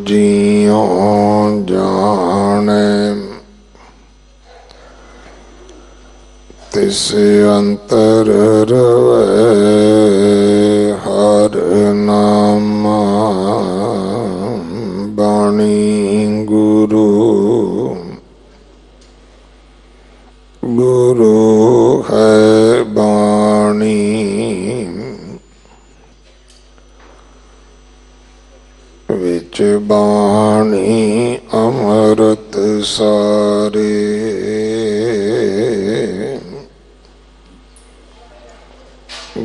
जियों जाने तिस अंतर रवै हर नामा बाणी गुरु गुरु है बाणी विच बाणी अमृत सारे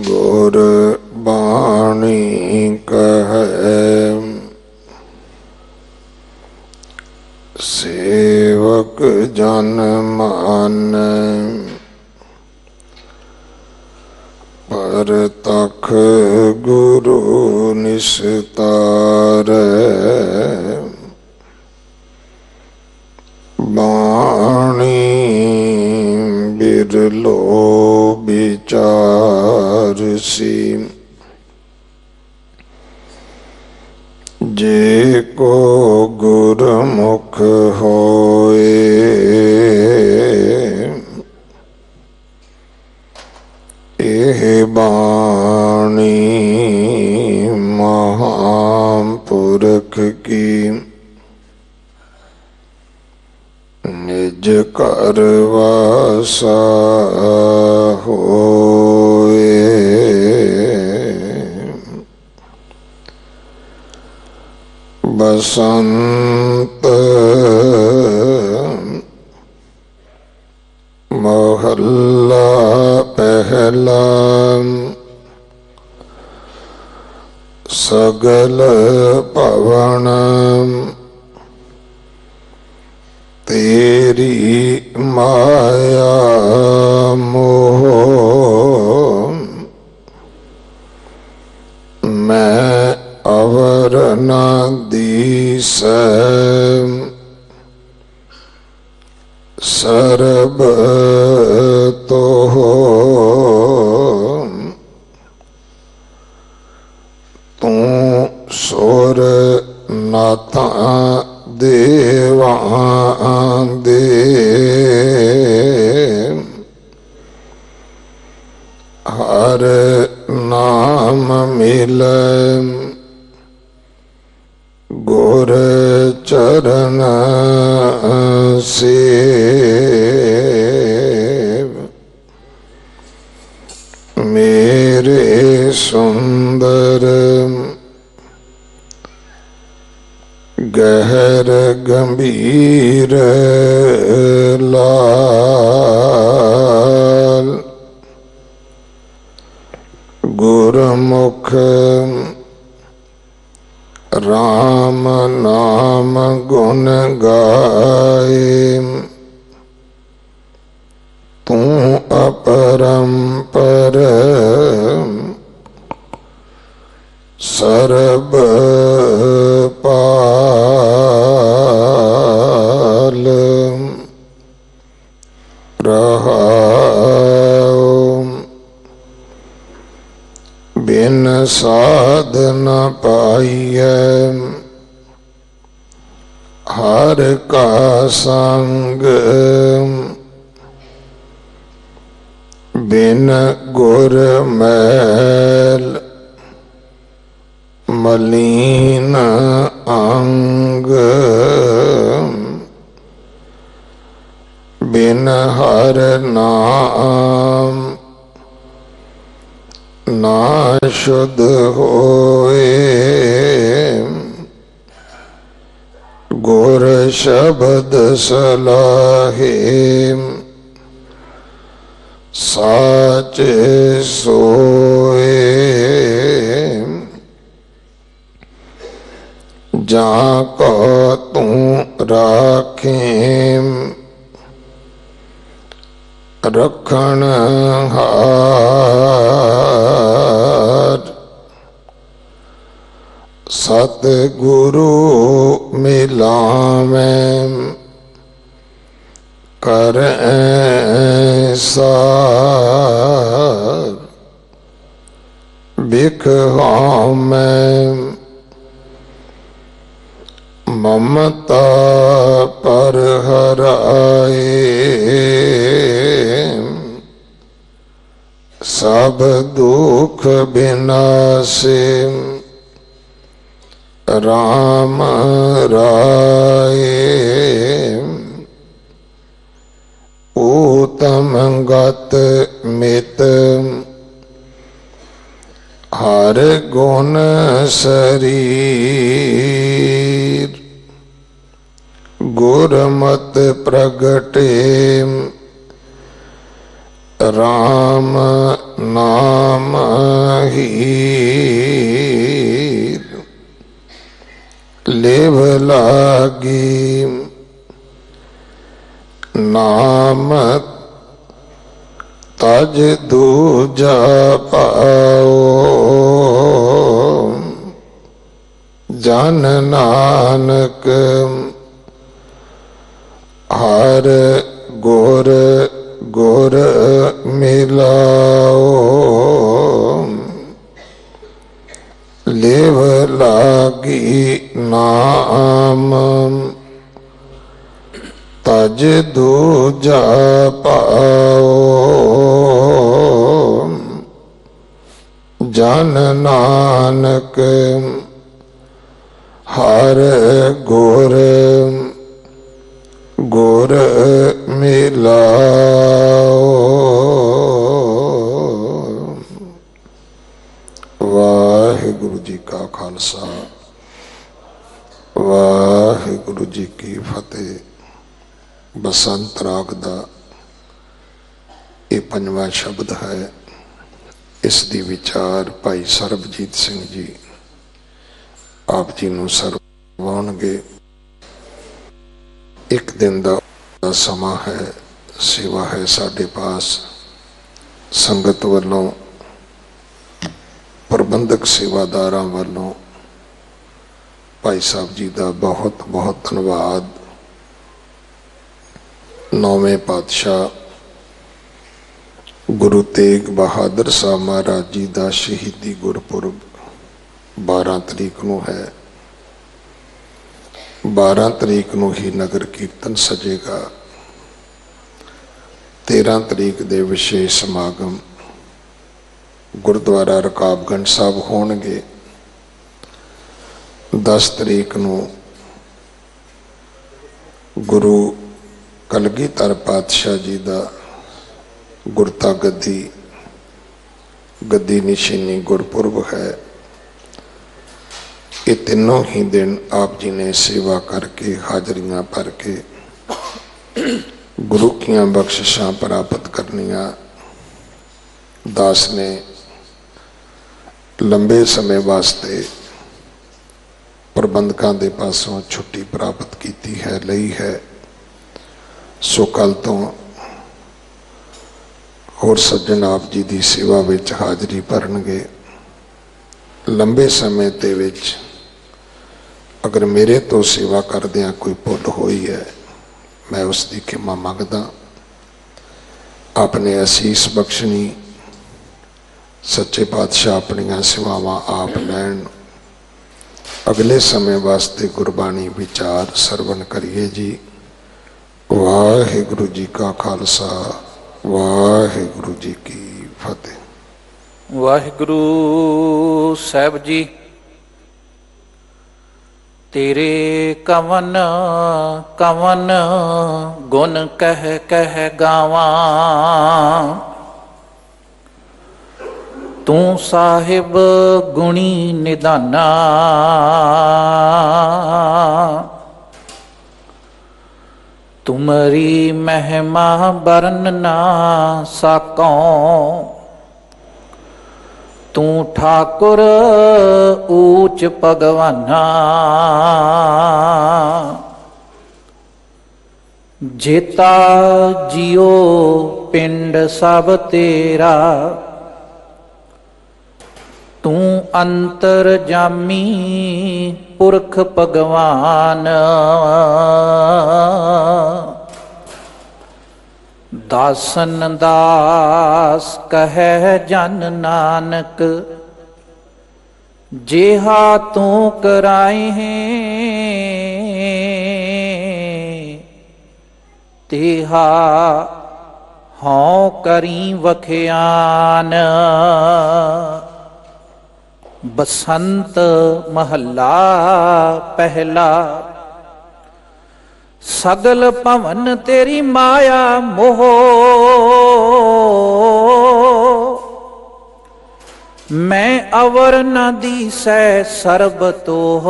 गुर बाणी कहे सेवक जन मानै परतख गुरु निस्तारै बाणी बिरलो विचार सी जे को गुरमुख होए एह बाणी महापुरख की निज कर वासा होए बसंत महल्ला पहला सगल पवन तेरी माया मोह मैं अवर न दीस सरब तो तू सोर नाथा देवा दे हर नाम मिल गुर चरण सेव मेरे सुंदर गहर गंभीर लाल गुरमुख राम नाम गुण गाए तू अपरंपर सरब पाल रहाओ बिन साधन पाइय हर का संग बिन गुर मैल मलीन अंग बिन हर नाम ना शुद्ध होए गुर शब्द सलाहे साच सोए जा को तू राखें रखन हार सतगुरु मिलावें कर सार बिख में ममता पर हराए, सब दुख विनाशे, राम राय। ऊतम गत मित हर गुण शरीर, गुरमत प्रगटे राम नाम हीर। लेव लागी नाम तज दूजा पाओ, जन नानक हर गुर गुर मिलाओ। लेव लागी नाम तज दूजा पाओ, जन नानक हर गुर गुर मिलाओ। वाहिगुरु जी का खालसा, वाहिगुरु जी की फतेह। बसंत राग दा ये पंजवा शब्द है। इस दी विचार भाई सरबजीत सिंह जी आप जी नूं सरवाउणगे। एक दिन का समा है, सेवा है साडे पास। संगत वालों, प्रबंधक सेवादारां वालों भाई साहब जी का बहुत बहुत धन्यवाद। नौवें पातशाह गुरु तेग बहादुर साहब महाराज जी का शहीदी गुरपुरब 12 तरीक नूं है। 12 तरीक नूं ही नगर कीर्तन सजेगा। 13 तरीक दे विशेष समागम गुरुद्वारा रकाबगंज साहब होणगे। 10 तरीक नूं गुरु कलगीधर पातशाह जी का गुरता गद्दी गद्दी निशानी गुरपुरब है। ये तीनों ही दिन आप जी ने सेवा करके हाजरियां भर के गुरु की बख्शिशां प्राप्त करनिया। दास ने लंबे समय वास्ते प्रबंधकों के पासों छुट्टी प्राप्त की है, लई है। सो कल तो होर सज्जन आप जी की सेवा में हाजरी भरनगे। लंबे समय के विच अगर मेरे तो सेवा करदियां कोई भुल हुई है, मैं उसकी खिमा मंगदा। आपने असीस बख्शनी, सच्चे पातशाह अपनियां सेवावां आप लैण। अगले समय वास्ते गुरबाणी विचार सरवण करिए जी। वाहिगुरु जी का खालसा, वाहिगुरु जी की फतेह। वाहिगुरु साहब जी तेरे कवन कवन गुण कह कह गावा। तू साहिब गुणी निदाना। तुमरी महिमा बरन ना साकों। तू ठाकुर ऊच भगवाना। जेता जियो पिंड सब तेरा। तू अंतर जामी पुरख भगवान। दासन दास कहे जन नानक। जेहा तू कराए हैं तेहा हौं करी वखियान। बसंत महला पहला। सगल भवन तेरी माया मोह, मैं अवर न दीसै सर्ब तोह।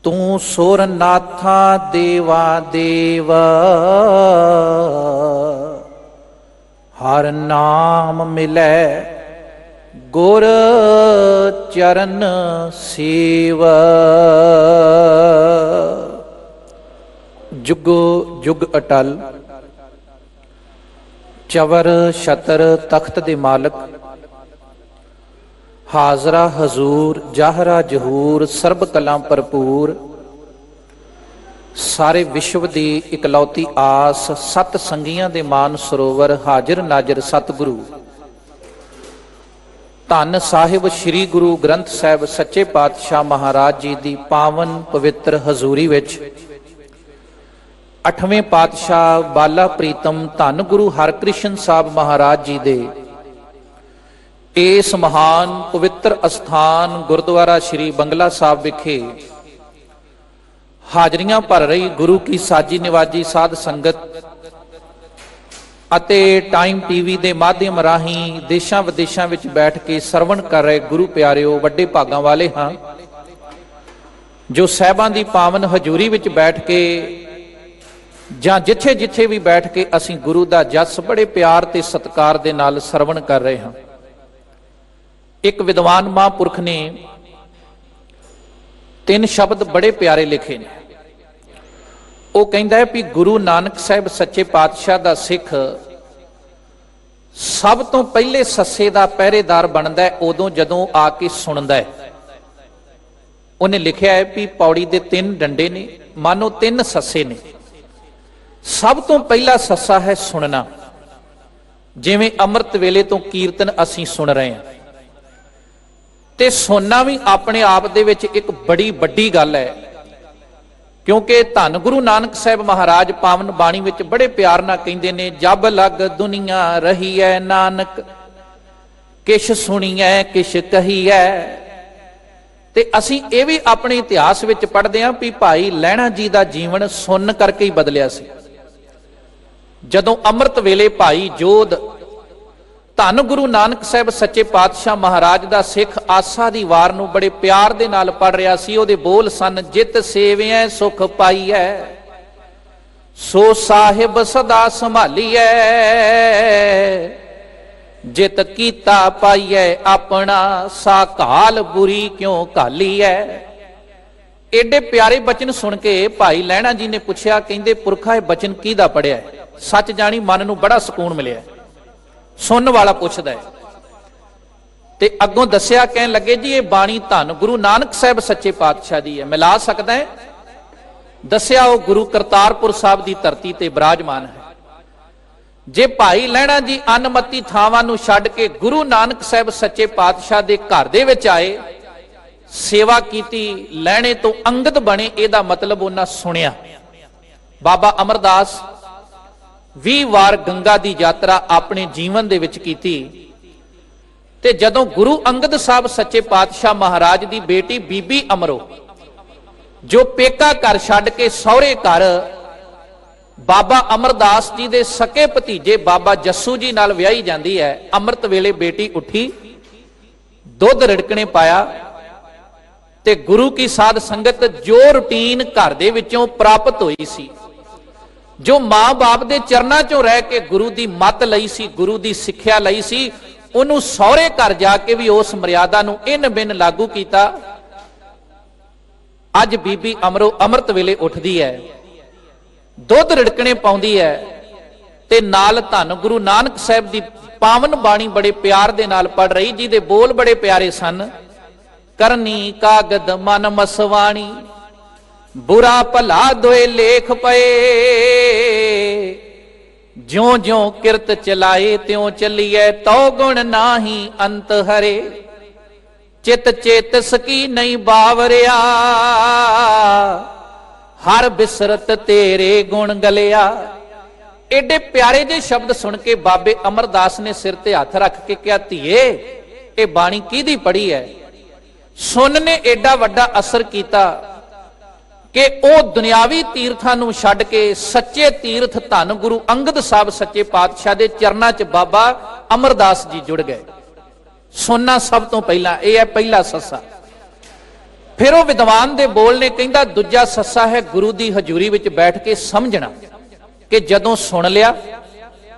तू सुर नाथा देवा देव, हर नाम मिलै गुर चरण सेव। जुगो जुग अटल। चवर छतर तख्त दे मालक, हाजरा हजूर जाहरा जहूर, सरब कलां भरपूर, सारे विश्व दी इकलौती आस, सत संगियां दे मान सरोवर, हाजिर नाजिर सतगुरु धन साहिब श्री गुरु ग्रंथ साहिब सच्चे पातशाह महाराज जी दी पावन पवित्र हजूरी विच 8वें पातशाह बाला प्रीतम धन गुरु हरकृष्ण साहब महाराज जी दे इस महान पवित्र अस्थान गुरुद्वारा श्री बंगला साहब विखे हाजरियां भर रही गुरु की साजी निवाजी साध संगत ਅਤੇ टाइम टीवी के माध्यम राही देशों विदेशों में बैठ के सरवण कर रहे गुरु प्यारिओ वड्डे भागां वाले हाँ जो साहिबां दी पावन हजूरी में बैठ के जां जिथे जिथे भी बैठ के असीं गुरु दा जस बड़े प्यार ते सत्कार दे नाल सरवण कर रहे हाँ। एक विद्वान महापुरख ने 3 शब्द बड़े प्यारे लिखे ने। वो कहता है भी गुरु नानक साहिब सच्चे पातशाह दा सिख सब तो पहले सस्से दा पहरेदार बनता है उदों जदों आके सुनता है। उन्हें लिखा है भी पौड़ी दे 3 डंडे ने, मानो 3 सस्से ने। सब तो पहला सस्सा है सुनना, जिवें अमृत वेले तो कीर्तन असीं सुन रहे हैं ते सुनना भी अपने आप दे विच एक बड़ी वड्डी गल है, क्योंकि धन गुरु नानक साहिब महाराज पावन बाणी विच बड़े प्यार नाल कहंदे ने, जब लग दुनिया रही है नानक किश सुणीऐ किश कहीऐ। ते असीं ये भी अपने इतिहास विच पढ़दे हां भी भाई लहणा जी दा जीवन सुन करके ही बदलिया सी। जदों अमृत वेले भाई जोध धन गुरु नानक साहिब सच्चे पातशाह महाराज दा सिख आसा दी वार नूं बड़े प्यार दे नाल पढ़ रहा सी। उहदे बोल सन, जित सेविऐ सुख पाईऐ सो साहिब सदा संभालीऐ, जित कीता पाईऐ अपना सा घाल बुरी क्यों घालीऐ। एडे प्यारे बचन सुन के भाई लहणा जी ने पुछया, कहंदे पुरखा ये बचन किहदा पढ़िया है? सच जानी मन नूं बड़ा सुकून मिलिया। सुनने वाला पूछता है ते अगों दसिया, कहन लगे जी ये बाणी धन गुरु नानक साहिब सच्चे पातशाह दी है, मिला सकदा है? दसिया वो गुरु करतारपुर साहब की धरती ते विराजमान है। जे भाई लहणा जी अनमती थावां नूं छड्ड के गुरु नानक साहिब सच्चे पातशाह दे घर दे विच आए, सेवा कीती, लहणे तो अंगत बने, इहदा मतलब उन्हां सुनिया। बाबा अमरदास 20 वार गंगा दी यात्रा अपने जीवन दे विच कीती ते जदों गुरु अंगद साहब सच्चे पातशाह महाराज दी बेटी बीबी अमरो जो पेका घर छड्ड के सौरे घर बाबा अमरदास जी दे सके भतीजे बाबा जस्सू जी नाल विआही जांदी है, अमृत वेले बेटी उठी, दुध रिड़कने पाया ते गुरु की साध संगत जो रूटीन घर दे विचों प्राप्त हुई सी, जो मां बाप दे चरनां चों रह के गुरु दी मत लई सी, गुरु दी सिक्ख्या लई सी, उन्होंने सौरे घर जाके भी उस मर्यादा नूं इन बिन लागू किया। अज बीबी अमरो अमृत वेले उठदी है, दुध रिड़कने पाउंदी है ते नाल धन गुरु नानक साहिब दी पावन बाणी बड़े प्यार दे नाल पढ़ रही, जिहदे बोल बड़े प्यारे सन। करनी कागद मन मसवाणी बुरा भला दोए लेख पए, ज्यों ज्यों किरत चलाए त्यों चलिए, तो गुण नाही अंत हरे, चित चेतस की नहीं बावरिया, हर बिसरत तेरे गुण गलिया। एडे प्यारे जे शब्द सुन के बाबे अमरदास ने सिर ते हथ रख के कहा, धीए ये बाणी किहदी पढ़ी है? सुन ने एडा वड्डा असर किया कि वह दुनियावी तीर्थां नूं छड्ड के सच्चे तीर्थ धन गुरु अंगद साहब सच्चे पातशाह दे चरनां च बाबा अमरदास जी जुड़ गए। सुनना सब तो पहला यह है पहला सस्सा। फिर वह विद्वान दे बोल ने कहंदा दूजा सस्सा है गुरु दी हजूरी विच बैठ के समझना कि जदों सुन लिया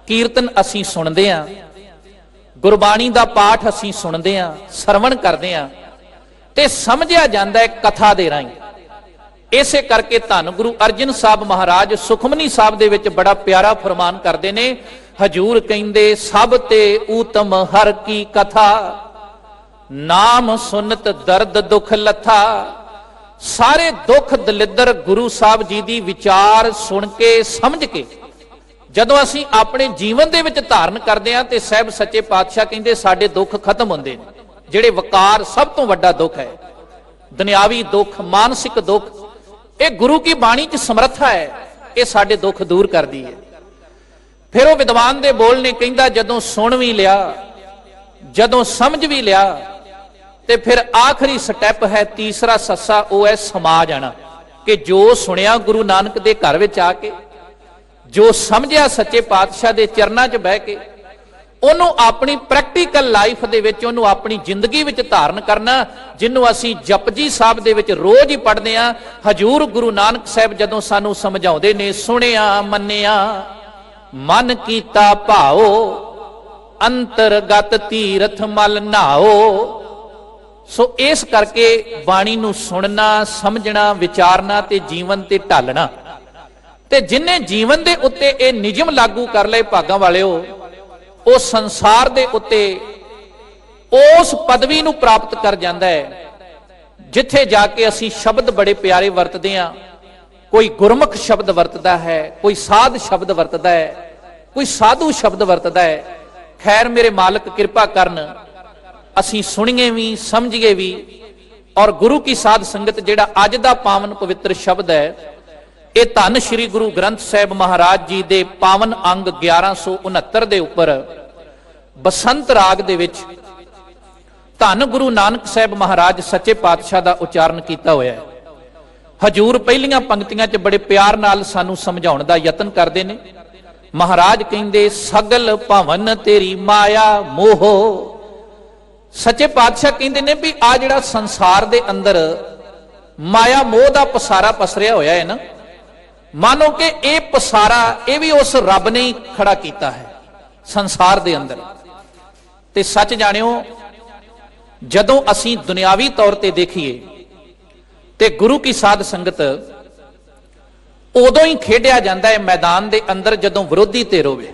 कीर्तन असीं सुनदे हां, गुरबाणी दा पाठ असीं सुनदे हां, सरवण करदे हां ते समझिया जांदा है कथा दे राहीं। इसे करके धन गुरु अर्जन साहब महाराज सुखमनी साहब दे विच बड़ा प्यारा फरमान करते ने। हजूर कहंदे सब ते ऊतम हर की कथा, नाम सुनत दर्द दुख लथा। सारे दुख दलिद्र गुरु साहब जी दी विचार सुन के समझ के जदों असीं अपने जीवन दे विच धारण करदे हां ते साहब सच्चे पातशाह कहंदे साडे दुख खत्म हुंदे ने। जिहड़े वकार सब तो वड्डा दुख है, दुनियावी दुख, मानसिक दुख, ये गुरु की बाणी च समर्था है, ये साडे दुख दूर करदी है। फिर वो विद्वान दे बोल ने कहंदा जदों सुन भी लिया, जदों समझ भी लिया, ते फिर आखिरी स्टैप है तीसरा सस्सा, वो है समा जाना। कि जो सुनिया गुरु नानक दे घर विच आके, जो समझिया सच्चे पातशाह दे चरनां च बह के, ਉਹਨੂੰ ਆਪਣੀ ਪ੍ਰੈਕਟੀਕਲ ਲਾਈਫ ਦੇ ਵਿੱਚ ਉਹਨੂੰ ਆਪਣੀ ਜ਼ਿੰਦਗੀ ਵਿੱਚ ਧਾਰਨ ਕਰਨਾ। ਜਿਹਨੂੰ ਅਸੀਂ ਜਪਜੀ ਸਾਹਿਬ ਦੇ ਵਿੱਚ ਰੋਜ਼ ਹੀ ਪੜ੍ਹਦੇ ਆਂ। ਹਜੂਰ ਗੁਰੂ ਨਾਨਕ ਸਾਹਿਬ ਜਦੋਂ ਸਾਨੂੰ ਸਮਝਾਉਂਦੇ ਨੇ, ਸੁਣਿਆ ਮੰਨਿਆ ਮਨ ਕੀਤਾ ਭਾਓ, ਅੰਤਰਗਤ ਤੀਰਥ ਮਲ ਨਹਾਓ। ਸੋ ਇਸ ਕਰਕੇ ਬਾਣੀ ਨੂੰ ਸੁਣਨਾ, ਸਮਝਣਾ, ਵਿਚਾਰਨਾ ਤੇ ਜੀਵਨ ਤੇ ਢਾਲਣਾ। ਤੇ ਜਿਨੇ ਜੀਵਨ ਦੇ ਉੱਤੇ ਇਹ ਨਿਯਮ ਲਾਗੂ ਕਰ ਲਏ ਭਾਗਾਂ ਵਾਲਿਓ, ਉਹ ਸੰਸਾਰ ਦੇ ਉੱਤੇ ਉਸ ਪਦਵੀ ਨੂੰ ਪ੍ਰਾਪਤ ਕਰ ਜਾਂਦਾ ਹੈ ਜਿੱਥੇ ਜਾ ਕੇ ਅਸੀਂ ਸ਼ਬਦ ਬੜੇ ਪਿਆਰੇ ਵਰਤਦੇ ਹਾਂ। ਕੋਈ ਗੁਰਮੁਖ ਸ਼ਬਦ ਵਰਤਦਾ ਹੈ, ਕੋਈ ਸਾਧ ਸ਼ਬਦ ਵਰਤਦਾ ਹੈ, ਕੋਈ ਸਾਧੂ ਸ਼ਬਦ ਵਰਤਦਾ ਹੈ। ਖੈਰ ਮੇਰੇ ਮਾਲਕ ਕਿਰਪਾ ਕਰਨ ਅਸੀਂ ਸੁਣੀਏ ਵੀ, ਸਮਝੀਏ ਵੀ। ਔਰ ਗੁਰੂ ਕੀ ਸਾਧ ਸੰਗਤ ਜਿਹੜਾ ਅੱਜ ਦਾ ਪਾਵਨ ਪਵਿੱਤਰ ਸ਼ਬਦ ਹੈ, ਇਹ ਧੰਨ ਸ਼੍ਰੀ ਗੁਰੂ ਗ੍ਰੰਥ ਸਾਹਿਬ ਮਹਾਰਾਜ ਜੀ ਦੇ ਪਾਵਨ ਅੰਗ 1169 ਦੇ ਉੱਪਰ ਬਸੰਤ ਰਾਗ ਦੇ ਵਿੱਚ ਧੰਨ ਗੁਰੂ ਨਾਨਕ ਸਾਹਿਬ ਮਹਾਰਾਜ ਸੱਚੇ ਪਾਤਸ਼ਾਹ ਦਾ ਉਚਾਰਨ ਕੀਤਾ ਹੋਇਆ ਹੈ। ਹਜੂਰ ਪਹਿਲੀਆਂ ਪੰਕਤੀਆਂ 'ਚ ਬੜੇ ਪਿਆਰ ਨਾਲ ਸਾਨੂੰ ਸਮਝਾਉਣ ਦਾ ਯਤਨ ਕਰਦੇ ਨੇ। ਮਹਾਰਾਜ ਕਹਿੰਦੇ ਸਗਲ ਭਵਨ ਤੇਰੀ ਮਾਇਆ ਮੋਹ। ਸੱਚੇ ਪਾਤਸ਼ਾਹ ਕਹਿੰਦੇ ਨੇ ਵੀ ਆ ਜਿਹੜਾ ਸੰਸਾਰ ਦੇ ਅੰਦਰ ਮਾਇਆ ਮੋਹ ਦਾ ਪਸਾਰਾ ਪਸਰਿਆ ਹੋਇਆ ਹੈ ਨਾ, मानो कि यह पसारा यह भी उस रब ने ही खड़ा किया है संसार दे अंदर। ते सच जानियो जदों असी दुनियावी तौर ते देखिए ते गुरु की साध संगत उदों ही खेडिया जाता है मैदान दे अंदर जदों विरोधी धिर होवे।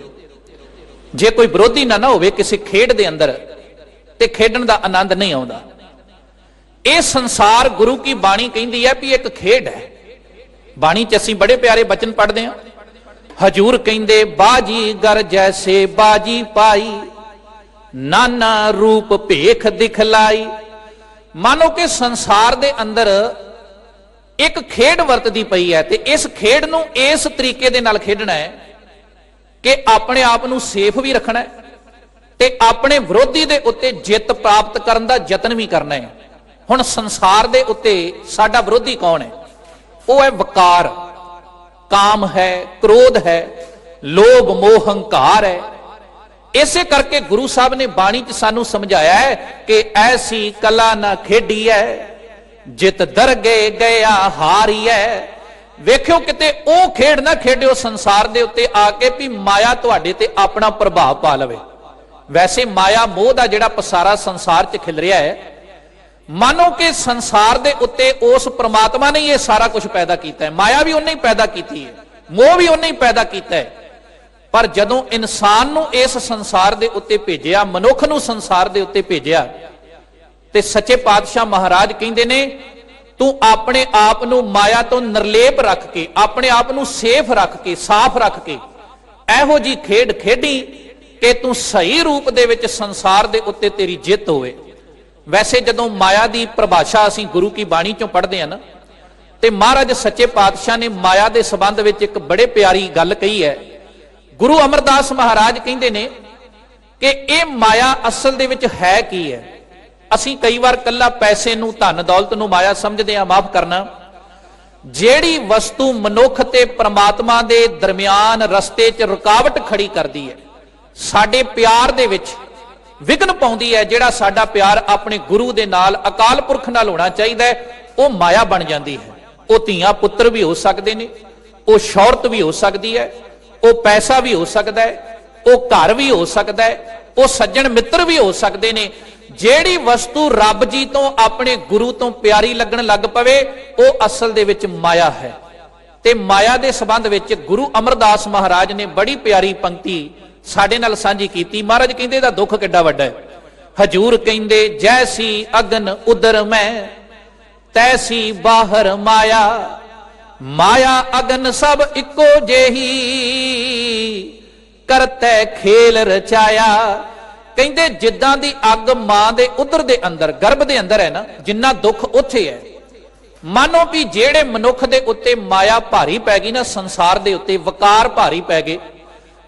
जे कोई विरोधी ना होवे किसी खेड दे अंदर ते खेडन दा आनंद नहीं आउंदा। यह संसार गुरु की बाणी कहती है भी एक खेड है। बाणी च असीं बड़े प्यारे बचन पढ़ते हैं। हजूर कहंदे बाजी गर जैसे बाजी पाई, नाना रूप भेख दिखलाई। मानो कि संसार दे अंदर एक खेड वरतदी पई है ते इस खेड नूं इस तरीके दे नाल खेडना है कि अपने आप नूं सेफ भी रखना है ते अपने विरोधी दे उत्ते जित प्राप्त करन दा यतन भी करना है। हुण संसार दे उत्ते साडा विरोधी कौन है? वो है वकार, काम है, क्रोध है, लोभ मोह हंकार है। इसे करके गुरु साहब ने बाणी च सानू समझाया है कि ऐसी कला ना खेडी है जित दरगे गया हारी है। वेखियो किते ओ खेड ना खेडियो संसार दे उत्ते आके भी माया तुहाडे ते अपना प्रभाव पा लवे। वैसे माया मोह दा जिहड़ा पसारा संसार च खिल रहा है, मानो कि संसार दे उत्ते उस परमात्मा ने यह सारा कुछ पैदा किया है। माया भी उन्हें ही पैदा की है, मोह भी उन्हें ही पैदा किया है। पर जदों इंसान नूं इस संसार दे उत्ते भेजिया, मनुख नूं संसार दे उत्ते भेजिया, ते सच्चे पातशाह महाराज कहंदे ने तू अपने आप नूं माया तो निर्लेप रख के, अपने आप नूं सेफ रख के, साफ रख के इहो जी खेड खेडी कि तू सही रूप दे विच संसार दे उत्ते तेरी जित होवे। वैसे जदों माया की परिभाषा असीं गुरु की बाणी चों पढ़ते हैं ना, ਤੇ ਮਹਾਰਾਜ ਸੱਚੇ ਪਾਤਸ਼ਾਹ ਨੇ ਮਾਇਆ ਦੇ ਸੰਬੰਧ ਵਿੱਚ ਇੱਕ ਬੜੇ ਪਿਆਰੀ ਗੱਲ ਕਹੀ ਹੈ। ਗੁਰੂ ਅਮਰਦਾਸ ਮਹਾਰਾਜ ਕਹਿੰਦੇ ਨੇ ਕਿ ਇਹ ਮਾਇਆ ਅਸਲ ਦੇ ਵਿੱਚ ਹੈ ਕੀ ਹੈ। ਅਸੀਂ ਕਈ ਵਾਰ ਕੱਲਾ ਪੈਸੇ ਨੂੰ, ਧਨ ਦੌਲਤ ਨੂੰ ਮਾਇਆ ਸਮਝਦੇ ਹਾਂ, ਮਾਫ ਕਰਨਾ। ਜਿਹੜੀ ਵਸਤੂ ਮਨੁੱਖ ਤੇ ਪ੍ਰਮਾਤਮਾ ਦੇ ਦਰਮਿਆਨ ਰਸਤੇ 'ਚ ਰੁਕਾਵਟ ਖੜੀ ਕਰਦੀ ਹੈ, ਸਾਡੇ ਪਿਆਰ ਦੇ ਵਿੱਚ ਵਿਘਨ ਪਾਉਂਦੀ ਹੈ, ਜਿਹੜਾ ਸਾਡਾ ਪਿਆਰ ਆਪਣੇ ਗੁਰੂ ਦੇ ਨਾਲ, ਅਕਾਲ ਪੁਰਖ ਨਾਲ ਹੋਣਾ ਚਾਹੀਦਾ ਹੈ, ਉਹ ਮਾਇਆ ਬਣ ਜਾਂਦੀ ਹੈ। ਉਹ ਧੀਆਂ ਪੁੱਤਰ ਵੀ ਹੋ ਸਕਦੇ ਨੇ, ਉਹ ਸ਼ੌਹਰਤ ਵੀ ਹੋ ਸਕਦੀ ਹੈ, ਉਹ ਪੈਸਾ ਵੀ ਹੋ ਸਕਦਾ ਹੈ, ਉਹ ਘਰ ਵੀ ਹੋ ਸਕਦਾ ਹੈ, ਉਹ ਸੱਜਣ ਮਿੱਤਰ ਵੀ ਹੋ ਸਕਦੇ ਨੇ। ਜਿਹੜੀ ਵਸਤੂ ਰੱਬ ਜੀ ਤੋਂ, ਆਪਣੇ ਗੁਰੂ ਤੋਂ ਪਿਆਰੀ ਲੱਗਣ ਲੱਗ ਪਵੇ, ਉਹ ਅਸਲ ਦੇ ਵਿੱਚ ਮਾਇਆ ਹੈ। ਤੇ ਮਾਇਆ ਦੇ ਸੰਬੰਧ ਵਿੱਚ ਗੁਰੂ ਅਮਰਦਾਸ ਮਹਾਰਾਜ ਨੇ ਬੜੀ ਪਿਆਰੀ ਪੰਕਤੀ ਸਾਡੇ ਨਾਲ ਸਾਂਝੀ ਕੀਤੀ। ਮਹਾਰਾਜ ਕਹਿੰਦੇ ਇਹਦਾ ਦੁੱਖ ਕਿੱਡਾ ਵੱਡਾ ਹੈ। ਹਜੂਰ ਕਹਿੰਦੇ ਜੈਸੀ ਅਗਨ ਉਦਰ ਮੈਂ ਤੈਸੀ ਬਾਹਰ ਮਾਇਆ, ਮਾਇਆ ਅਗਨ ਸਭ ਇੱਕੋ ਜਿਹੀ ਕਰਤੈ ਖੇਲ ਰਚਾਇਆ। ਕਹਿੰਦੇ ਜਿੱਦਾਂ ਦੀ ਅੱਗ ਮਾਂ ਦੇ ਉਦਰ ਦੇ ਅੰਦਰ, ਗਰਭ ਦੇ ਅੰਦਰ ਹੈ ਨਾ, ਜਿੰਨਾ ਦੁੱਖ ਉੱਥੇ ਹੈ। ਮਾਨੋ ਵੀ ਜਿਹੜੇ ਮਨੁੱਖ ਦੇ ਉੱਤੇ ਮਾਇਆ ਭਾਰੀ ਪੈ ਗਈ ਨਾ, ਸੰਸਾਰ ਦੇ ਉੱਤੇ ਵਕਾਰ ਭਾਰੀ ਪੈ ਗਏ,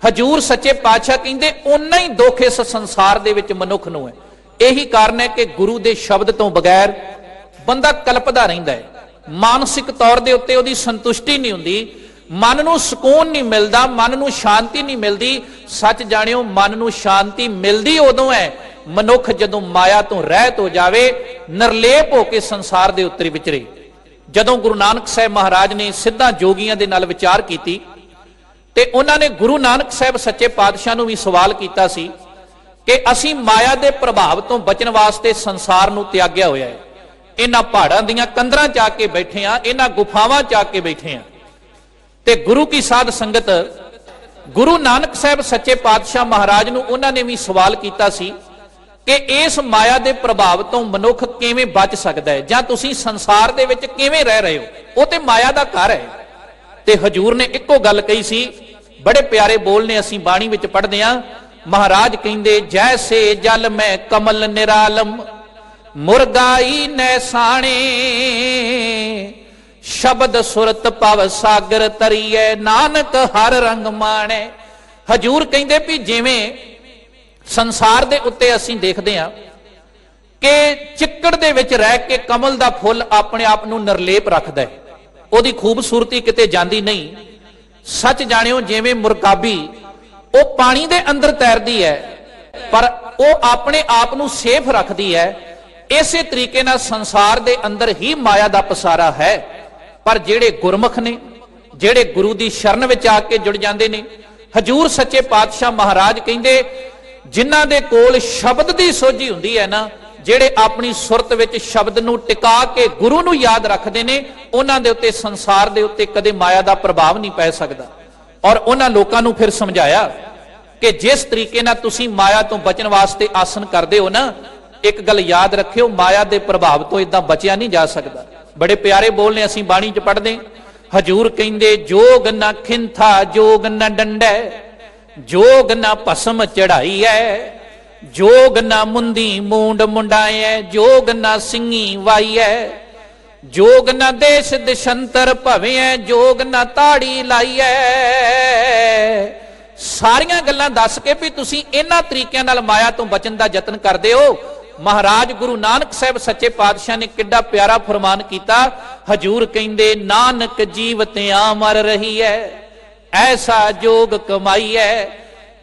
ਹਜੂਰ ਸੱਚੇ ਪਾਤਸ਼ਾਹ ਕਹਿੰਦੇ ਓਨਾ ਹੀ ਦੁੱਖ ਇਸ ਸੰਸਾਰ ਦੇ ਵਿੱਚ ਮਨੁੱਖ ਨੂੰ ਹੈ। ਇਹੀ ਕਾਰਨ ਹੈ ਕਿ ਗੁਰੂ ਦੇ ਸ਼ਬਦ ਤੋਂ ਬਗੈਰ ਬੰਦਾ ਕਲਪਦਾ ਰਹਿੰਦਾ ਹੈ। ਮਾਨਸਿਕ ਤੌਰ ਦੇ ਉੱਤੇ ਉਹਦੀ ਸੰਤੁਸ਼ਟੀ ਨਹੀਂ ਹੁੰਦੀ, ਮਨ ਨੂੰ ਸਕੂਨ ਨਹੀਂ ਮਿਲਦਾ, ਮਨ ਨੂੰ ਸ਼ਾਂਤੀ ਨਹੀਂ ਮਿਲਦੀ। ਸੱਚ ਜਾਣਿਓ, ਮਨ ਨੂੰ ਸ਼ਾਂਤੀ ਮਿਲਦੀ ਉਦੋਂ ਹੈ ਮਨੁੱਖ ਜਦੋਂ ਮਾਇਆ ਤੋਂ ਰਹਿਤ ਹੋ ਜਾਵੇ, ਨਿਰਲੇਪ ਹੋ ਕੇ ਸੰਸਾਰ ਦੇ ਉੱਤੇ ਵਿਚਰੇ। ਜਦੋਂ ਗੁਰੂ ਨਾਨਕ ਸਾਹਿਬ ਮਹਾਰਾਜ ਨੇ ਸਿੱਧਾ ਜੋਗੀਆਂ ਦੇ ਨਾਲ ਵਿਚਾਰ ਕੀਤੀ ਤੇ ਉਹਨਾਂ ਨੇ ਗੁਰੂ ਨਾਨਕ ਸਾਹਿਬ ਸੱਚੇ ਪਾਤਸ਼ਾਹ ਨੂੰ ਵੀ ਸਵਾਲ ਕੀਤਾ ਸੀ ਕਿ ਅਸੀਂ ਮਾਇਆ ਦੇ ਪ੍ਰਭਾਵ ਤੋਂ ਬਚਣ ਵਾਸਤੇ ਸੰਸਾਰ ਨੂੰ ਤਿਆਗਿਆ ਹੋਇਆ ਹੈ, ਇਹਨਾਂ ਪਹਾੜਾਂ ਦੀਆਂ ਕੰਦਰਾਂ 'ਚ ਆ ਕੇ ਬੈਠੇ ਆ, ਇਹਨਾਂ ਗੁਫਾਵਾਂ 'ਚ ਆ ਕੇ ਬੈਠੇ ਆ। ਤੇ ਗੁਰੂ ਕੀ ਸਾਧ ਸੰਗਤ, ਗੁਰੂ ਨਾਨਕ ਸਾਹਿਬ ਸੱਚੇ ਪਾਤਸ਼ਾਹ ਮਹਾਰਾਜ ਨੂੰ ਉਹਨਾਂ ਨੇ ਵੀ ਸਵਾਲ ਕੀਤਾ ਸੀ ਕਿ ਇਸ ਮਾਇਆ ਦੇ ਪ੍ਰਭਾਵ ਤੋਂ ਮਨੁੱਖ ਕਿਵੇਂ ਬਚ ਸਕਦਾ ਹੈ, ਜਾਂ ਤੁਸੀਂ ਸੰਸਾਰ ਦੇ ਵਿੱਚ ਕਿਵੇਂ ਰਹਿ ਰਹੇ ਹੋ, ਉਹ ਤੇ ਮਾਇਆ ਦਾ ਘਰ ਹੈ। ਤੇ ਹਜੂਰ ਨੇ ਇੱਕੋ ਗੱਲ ਕਹੀ ਸੀ, ਬੜੇ ਪਿਆਰੇ ਬੋਲ ਨੇ, ਅਸੀਂ ਬਾਣੀ ਵਿੱਚ ਪੜ੍ਹਦੇ ਹਾਂ। ਮਹਾਰਾਜ ਕਹਿੰਦੇ ਜੈਸੇ ਜਲ ਮੈਂ ਕਮਲ ਨਿਰਾਲਮ ਮੁਰਗਾਈ ਨੈਸਾਣੇ, ਸ਼ਬਦ ਸੁਰਤ ਪਵ ਸਾਗਰ ਤਰੀਏ ਨਾਨਕ ਹਰ ਰੰਗ ਮਾਣੇ। ਹਜੂਰ ਕਹਿੰਦੇ ਵੀ ਜਿਵੇਂ ਸੰਸਾਰ ਦੇ ਉੱਤੇ ਅਸੀਂ ਦੇਖਦੇ ਹਾਂ ਕਿ ਚਿੱਕੜ ਦੇ ਵਿੱਚ ਰਹਿ ਕੇ ਕਮਲ ਦਾ ਫੁੱਲ ਆਪਣੇ ਆਪ ਨੂੰ ਨਿਰਲੇਪ ਰੱਖਦਾ ਹੈ, ਉਹਦੀ ਖੂਬਸੂਰਤੀ ਕਿਤੇ ਜਾਂਦੀ ਨਹੀਂ। ਸੱਚ ਜਾਣਿਓ, ਜਿਵੇਂ ਮੁਰਗਾਬੀ ਉਹ ਪਾਣੀ ਦੇ ਅੰਦਰ ਤੈਰਦੀ ਹੈ ਪਰ ਉਹ ਆਪਣੇ ਆਪ ਨੂੰ ਸੇਫ ਰੱਖਦੀ ਹੈ, ਇਸੇ ਤਰੀਕੇ ਨਾਲ ਸੰਸਾਰ ਦੇ ਅੰਦਰ ਹੀ ਮਾਇਆ ਦਾ ਪਸਾਰਾ ਹੈ। ਪਰ ਜਿਹੜੇ ਗੁਰਮੁਖ ਨੇ, ਜਿਹੜੇ ਗੁਰੂ ਦੀ ਸ਼ਰਨ ਵਿੱਚ ਆ ਕੇ ਜੁੜ ਜਾਂਦੇ ਨੇ, ਹਜੂਰ ਸੱਚੇ ਪਾਤਸ਼ਾਹ ਮਹਾਰਾਜ ਕਹਿੰਦੇ ਜਿਨ੍ਹਾਂ ਦੇ ਕੋਲ ਸ਼ਬਦ ਦੀ ਸੋਝੀ ਹੁੰਦੀ ਹੈ ਨਾ, ਜਿਹੜੇ ਆਪਣੀ ਸੁਰਤ ਵਿੱਚ ਸ਼ਬਦ ਨੂੰ ਟਿਕਾ ਕੇ ਗੁਰੂ ਨੂੰ ਯਾਦ ਰੱਖਦੇ ਨੇ, ਉਹਨਾਂ ਦੇ ਉੱਤੇ ਸੰਸਾਰ ਦੇ ਉੱਤੇ ਕਦੇ ਮਾਇਆ ਦਾ ਪ੍ਰਭਾਵ ਨਹੀਂ ਪੈ ਸਕਦਾ। ਔਰ ਉਹਨਾਂ ਲੋਕਾਂ ਨੂੰ ਫਿਰ ਸਮਝਾਇਆ ਕਿ ਜਿਸ ਤਰੀਕੇ ਨਾਲ ਤੁਸੀਂ ਮਾਇਆ ਤੋਂ ਬਚਣ ਵਾਸਤੇ ਆਸਨ ਕਰਦੇ ਹੋ ਨਾ, ਇੱਕ ਗੱਲ ਯਾਦ ਰੱਖਿਓ, ਮਾਇਆ ਦੇ ਪ੍ਰਭਾਵ ਤੋਂ ਇਦਾਂ ਬਚਿਆ ਨਹੀਂ ਜਾ ਸਕਦਾ। ਬੜੇ ਪਿਆਰੇ ਬੋਲ ਨੇ, ਅਸੀਂ ਬਾਣੀ 'ਚ ਪੜ੍ਹਦੇ। ਹਜੂਰ ਕਹਿੰਦੇ ਜੋਗ ਨਾ ਖਿੰਥਾ ਜੋਗ ਨਾ ਡੰਡੈ, ਜੋਗ ਨਾ ਭਸਮ ਚੜਾਈ ਹੈ, ਜੋਗ ਨਾ ਮੁੰਦੀ ਮੂੰਡ ਮੁੰਡਾਏ, ਜੋਗ ਨਾ ਸਿੰਘੀ ਵਾਈਐ, ਜੋਗ ਨਾ ਦੇਸ਼ ਦਿਸ਼ੰਤਰ ਭਵਿਐ, ਜੋਗ ਨਾ ਤਾੜੀ ਲਾਈਐ। ਸਾਰੀਆਂ ਗੱਲਾਂ ਦੱਸ ਕੇ ਵੀ ਤੁਸੀਂ ਇਹਨਾਂ ਤਰੀਕਿਆਂ ਨਾਲ ਮਾਇਆ ਤੋਂ ਬਚਣ ਦਾ ਯਤਨ ਕਰਦੇ ਹੋ। ਮਹਾਰਾਜ ਗੁਰੂ ਨਾਨਕ ਸਾਹਿਬ ਸੱਚੇ ਪਾਤਸ਼ਾਹ ਨੇ ਕਿੱਡਾ ਪਿਆਰਾ ਫਰਮਾਨ ਕੀਤਾ। ਹਜੂਰ ਕਹਿੰਦੇ ਨਾਨਕ ਜੀਵਤ ਅਮਰ ਰਹੀ ਹੈ, ਐਸਾ ਜੋਗ ਕਮਾਈ ਹੈ।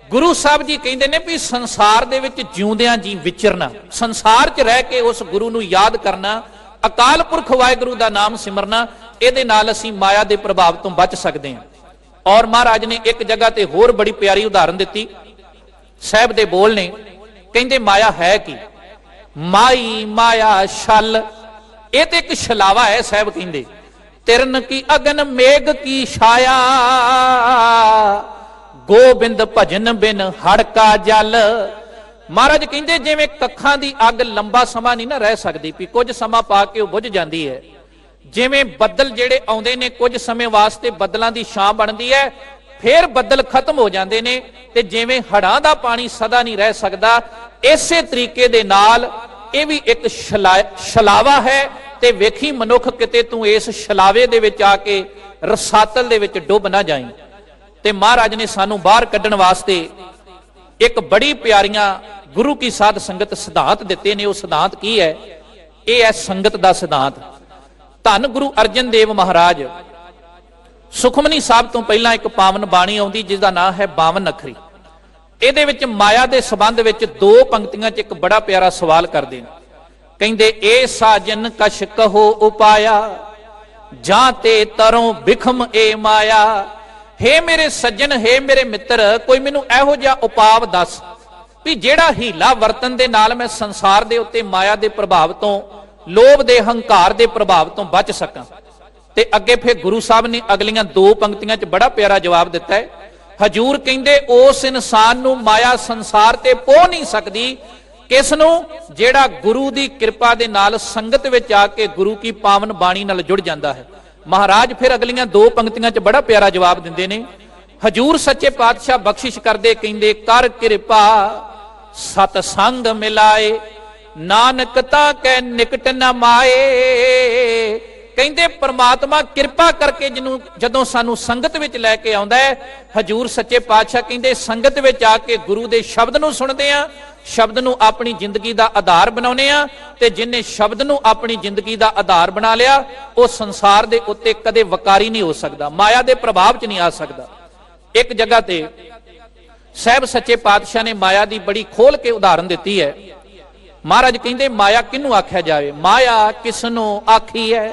ਗੁਰੂ ਸਾਹਿਬ ਜੀ ਕਹਿੰਦੇ ਨੇ ਵੀ ਸੰਸਾਰ ਦੇ ਵਿੱਚ ਜਿਉਂਦਿਆਂ ਜੀ ਵਿਚਰਨਾ, ਸੰਸਾਰ 'ਚ ਰਹਿ ਕੇ ਉਸ ਗੁਰੂ ਨੂੰ ਯਾਦ ਕਰਨਾ, ਅਕਾਲ ਪੁਰਖ ਵਾਹਿਗੁਰੂ ਦਾ ਨਾਮ ਸਿਮਰਨਾ, ਇਹਦੇ ਨਾਲ ਅਸੀਂ ਮਾਇਆ ਦੇ ਪ੍ਰਭਾਵ ਤੋਂ ਬਚ ਸਕਦੇ ਹਾਂ। ਔਰ ਮਹਾਰਾਜ ਨੇ ਇੱਕ ਜਗ੍ਹਾ ਤੇ ਹੋਰ ਬੜੀ ਪਿਆਰੀ ਉਦਾਹਰਨ ਦਿੱਤੀ। ਸਾਹਿਬ ਦੇ ਬੋਲ ਨੇ, ਕਹਿੰਦੇ ਮਾਇਆ ਹੈ ਕੀ? ਮਾਈ ਮਾਇਆ ਛਲ, ਇਹ ਤੇ ਇੱਕ ਛਲਾਵਾ ਹੈ। ਸਾਹਿਬ ਕਹਿੰਦੇ ਤਿਰਨ ਕੀ ਅਗਨ ਮੇਘ ਕੀ ਛਾਇਆ, ਗੋਬਿੰਦ ਭਜਨ ਬਿਨ ਹੜਕਾ ਜਲ। ਮਹਾਰਾਜ ਕਹਿੰਦੇ ਜਿਵੇਂ ਕੱਖਾਂ ਦੀ ਅੱਗ ਲੰਬਾ ਸਮਾਂ ਨਹੀਂ ਨਾ ਰਹਿ ਸਕਦੀ, ਵੀ ਕੁਝ ਸਮਾਂ ਪਾ ਕੇ ਉਹ ਬੁਝ ਜਾਂਦੀ ਹੈ। ਜਿਵੇਂ ਬੱਦਲ ਜਿਹੜੇ ਆਉਂਦੇ ਨੇ ਕੁਝ ਸਮੇਂ ਵਾਸਤੇ ਬੱਦਲਾਂ ਦੀ ਛਾਂ ਬਣਦੀ ਹੈ, ਫਿਰ ਬੱਦਲ ਖਤਮ ਹੋ ਜਾਂਦੇ ਨੇ, ਤੇ ਜਿਵੇਂ ਹੜਾਂ ਦਾ ਪਾਣੀ ਸਦਾ ਨਹੀਂ ਰਹਿ ਸਕਦਾ, ਇਸੇ ਤਰੀਕੇ ਦੇ ਨਾਲ ਇਹ ਵੀ ਇੱਕ ਛਲਾਵਾ ਹੈ ਤੇ ਵੇਖੀ ਮਨੁੱਖ ਕਿਤੇ ਤੂੰ ਇਸ ਛਲਾਵੇ ਦੇ ਵਿੱਚ ਆ ਕੇ ਰਸਾਤਲ ਦੇ ਵਿੱਚ ਡੁੱਬ ਨਾ ਜਾਈਂ। ਤੇ ਮਹਾਰਾਜ ਨੇ ਸਾਨੂੰ ਬਾਹਰ ਕੱਢਣ ਵਾਸਤੇ ਇੱਕ ਬੜੀ ਪਿਆਰੀਆਂ ਗੁਰੂ ਕੀ ਸਾਧ ਸੰਗਤ ਸਿਧਾਂਤ ਦਿੱਤੇ ਨੇ। ਉਹ ਸਿਧਾਂਤ ਕੀ ਹੈ? ਇਹ ਹੈ ਸੰਗਤ ਦਾ ਸਿਧਾਂਤ। ਧੰਨ ਗੁਰੂ ਅਰਜਨ ਦੇਵ ਮਹਾਰਾਜ ਸੁਖਮਨੀ ਸਾਹਿਬ ਤੋਂ ਪਹਿਲਾਂ ਇੱਕ ਪਾਵਨ ਬਾਣੀ ਆਉਂਦੀ ਜਿਸ ਦਾ ਨਾਮ ਹੈ 52 ਅੱਖਰੀ। ਇਹਦੇ ਵਿੱਚ ਮਾਇਆ ਦੇ ਸੰਬੰਧ ਵਿੱਚ 2 ਪੰਕਤੀਆਂ 'ਚ ਇੱਕ ਬੜਾ ਪਿਆਰਾ ਸਵਾਲ ਕਰਦੇ ਨੇ। ਕਹਿੰਦੇ ਏ ਸਾਜਨ ਕਛ ਕਹੋ ਉਪਾਇਆ ਜਾਂ ਤੇ ਤਰੋਂ ਬਿਖਮ ਏ ਮਾਇਆ। ਹੇ ਮੇਰੇ ਸੱਜਣ, ਹੇ ਮੇਰੇ ਮਿੱਤਰ, ਕੋਈ ਮੈਨੂੰ ਇਹੋ ਜਿਹਾ ਉਪਾਅ ਦੱਸ ਵੀ ਜਿਹੜਾ ਹੀਲਾ ਵਰਤਨ ਦੇ ਨਾਲ ਮੈਂ ਸੰਸਾਰ ਦੇ ਉੱਤੇ ਮਾਇਆ ਦੇ ਪ੍ਰਭਾਵ ਤੋਂ, ਲੋਭ ਦੇ, ਹੰਕਾਰ ਦੇ ਪ੍ਰਭਾਵ ਤੋਂ ਬਚ ਸਕਾਂ। ਤੇ ਅੱਗੇ ਫਿਰ ਗੁਰੂ ਸਾਹਿਬ ਨੇ ਅਗਲੀਆਂ 2 ਪੰਕਤੀਆਂ 'ਚ ਬੜਾ ਪਿਆਰਾ ਜਵਾਬ ਦਿੱਤਾ ਹੈ। ਹਜੂਰ ਕਹਿੰਦੇ ਉਸ ਇਨਸਾਨ ਨੂੰ ਮਾਇਆ ਸੰਸਾਰ ਤੇ ਪੋਹ ਨਹੀਂ ਸਕਦੀ। ਕਿਸ ਨੂੰ? ਜਿਹੜਾ ਗੁਰੂ ਦੀ ਕਿਰਪਾ ਦੇ ਨਾਲ ਸੰਗਤ ਵਿੱਚ ਆ ਕੇ ਗੁਰੂ ਕੀ ਪਾਵਨ ਬਾਣੀ ਨਾਲ ਜੁੜ ਜਾਂਦਾ ਹੈ। ਮਹਾਰਾਜ ਫਿਰ ਅਗਲੀਆਂ 2 ਪੰਕਤੀਆਂ 'ਚ ਬੜਾ ਪਿਆਰਾ ਜਵਾਬ ਦਿੰਦੇ ਨੇ। ਹਜੂਰ ਸੱਚੇ ਪਾਤਸ਼ਾਹ ਬਖਸ਼ਿਸ਼ ਕਰਦੇ, ਕਹਿੰਦੇ ਕਰ ਕਿਰਪਾ ਸਤ ਸੰਗ ਮਿਲਾਏ ਨਾਨਕ ਤਾਂ ਕੈ ਨਿਕਟ ਨ ਮਾਏ। ਕਹਿੰਦੇ ਪ੍ਰਮਾਤਮਾ ਕਿਰਪਾ ਕਰਕੇ ਜਿਹਨੂੰ ਜਦੋਂ ਸਾਨੂੰ ਸੰਗਤ ਵਿੱਚ ਲੈ ਕੇ ਆਉਂਦਾ ਹੈ, ਹਜੂਰ ਸੱਚੇ ਪਾਤਸ਼ਾਹ ਕਹਿੰਦੇ ਸੰਗਤ ਵਿੱਚ ਆ ਕੇ ਗੁਰੂ ਦੇ ਸ਼ਬਦ ਨੂੰ ਸੁਣਦੇ ਆ, ਸ਼ਬਦ ਨੂੰ ਆਪਣੀ ਜ਼ਿੰਦਗੀ ਦਾ ਆਧਾਰ ਬਣਾਉਨੇ ਆ। ਤੇ ਜਿਨੇ ਸ਼ਬਦ ਨੂੰ ਆਪਣੀ ਜ਼ਿੰਦਗੀ ਦਾ ਆਧਾਰ ਬਣਾ ਲਿਆ ਉਹ ਸੰਸਾਰ ਦੇ ਉੱਤੇ ਕਦੇ ਵਕਾਰੀ ਨਹੀਂ ਹੋ ਸਕਦਾ, ਮਾਇਆ ਦੇ ਪ੍ਰਭਾਵ 'ਚ ਨਹੀਂ ਆ ਸਕਦਾ। ਇੱਕ ਜਗ੍ਹਾ ਤੇ ਸਾਹਿਬ ਸੱਚੇ ਪਾਤਸ਼ਾਹ ਨੇ ਮਾਇਆ ਦੀ ਬੜੀ ਖੋਲ ਕੇ ਉਦਾਹਰਨ ਦਿੱਤੀ ਹੈ। ਮਹਾਰਾਜ ਕਹਿੰਦੇ ਮਾਇਆ ਕਿਹਨੂੰ ਆਖਿਆ ਜਾਵੇ? ਮਾਇਆ ਕਿਸਨੂੰ ਆਖੀ ਹੈ?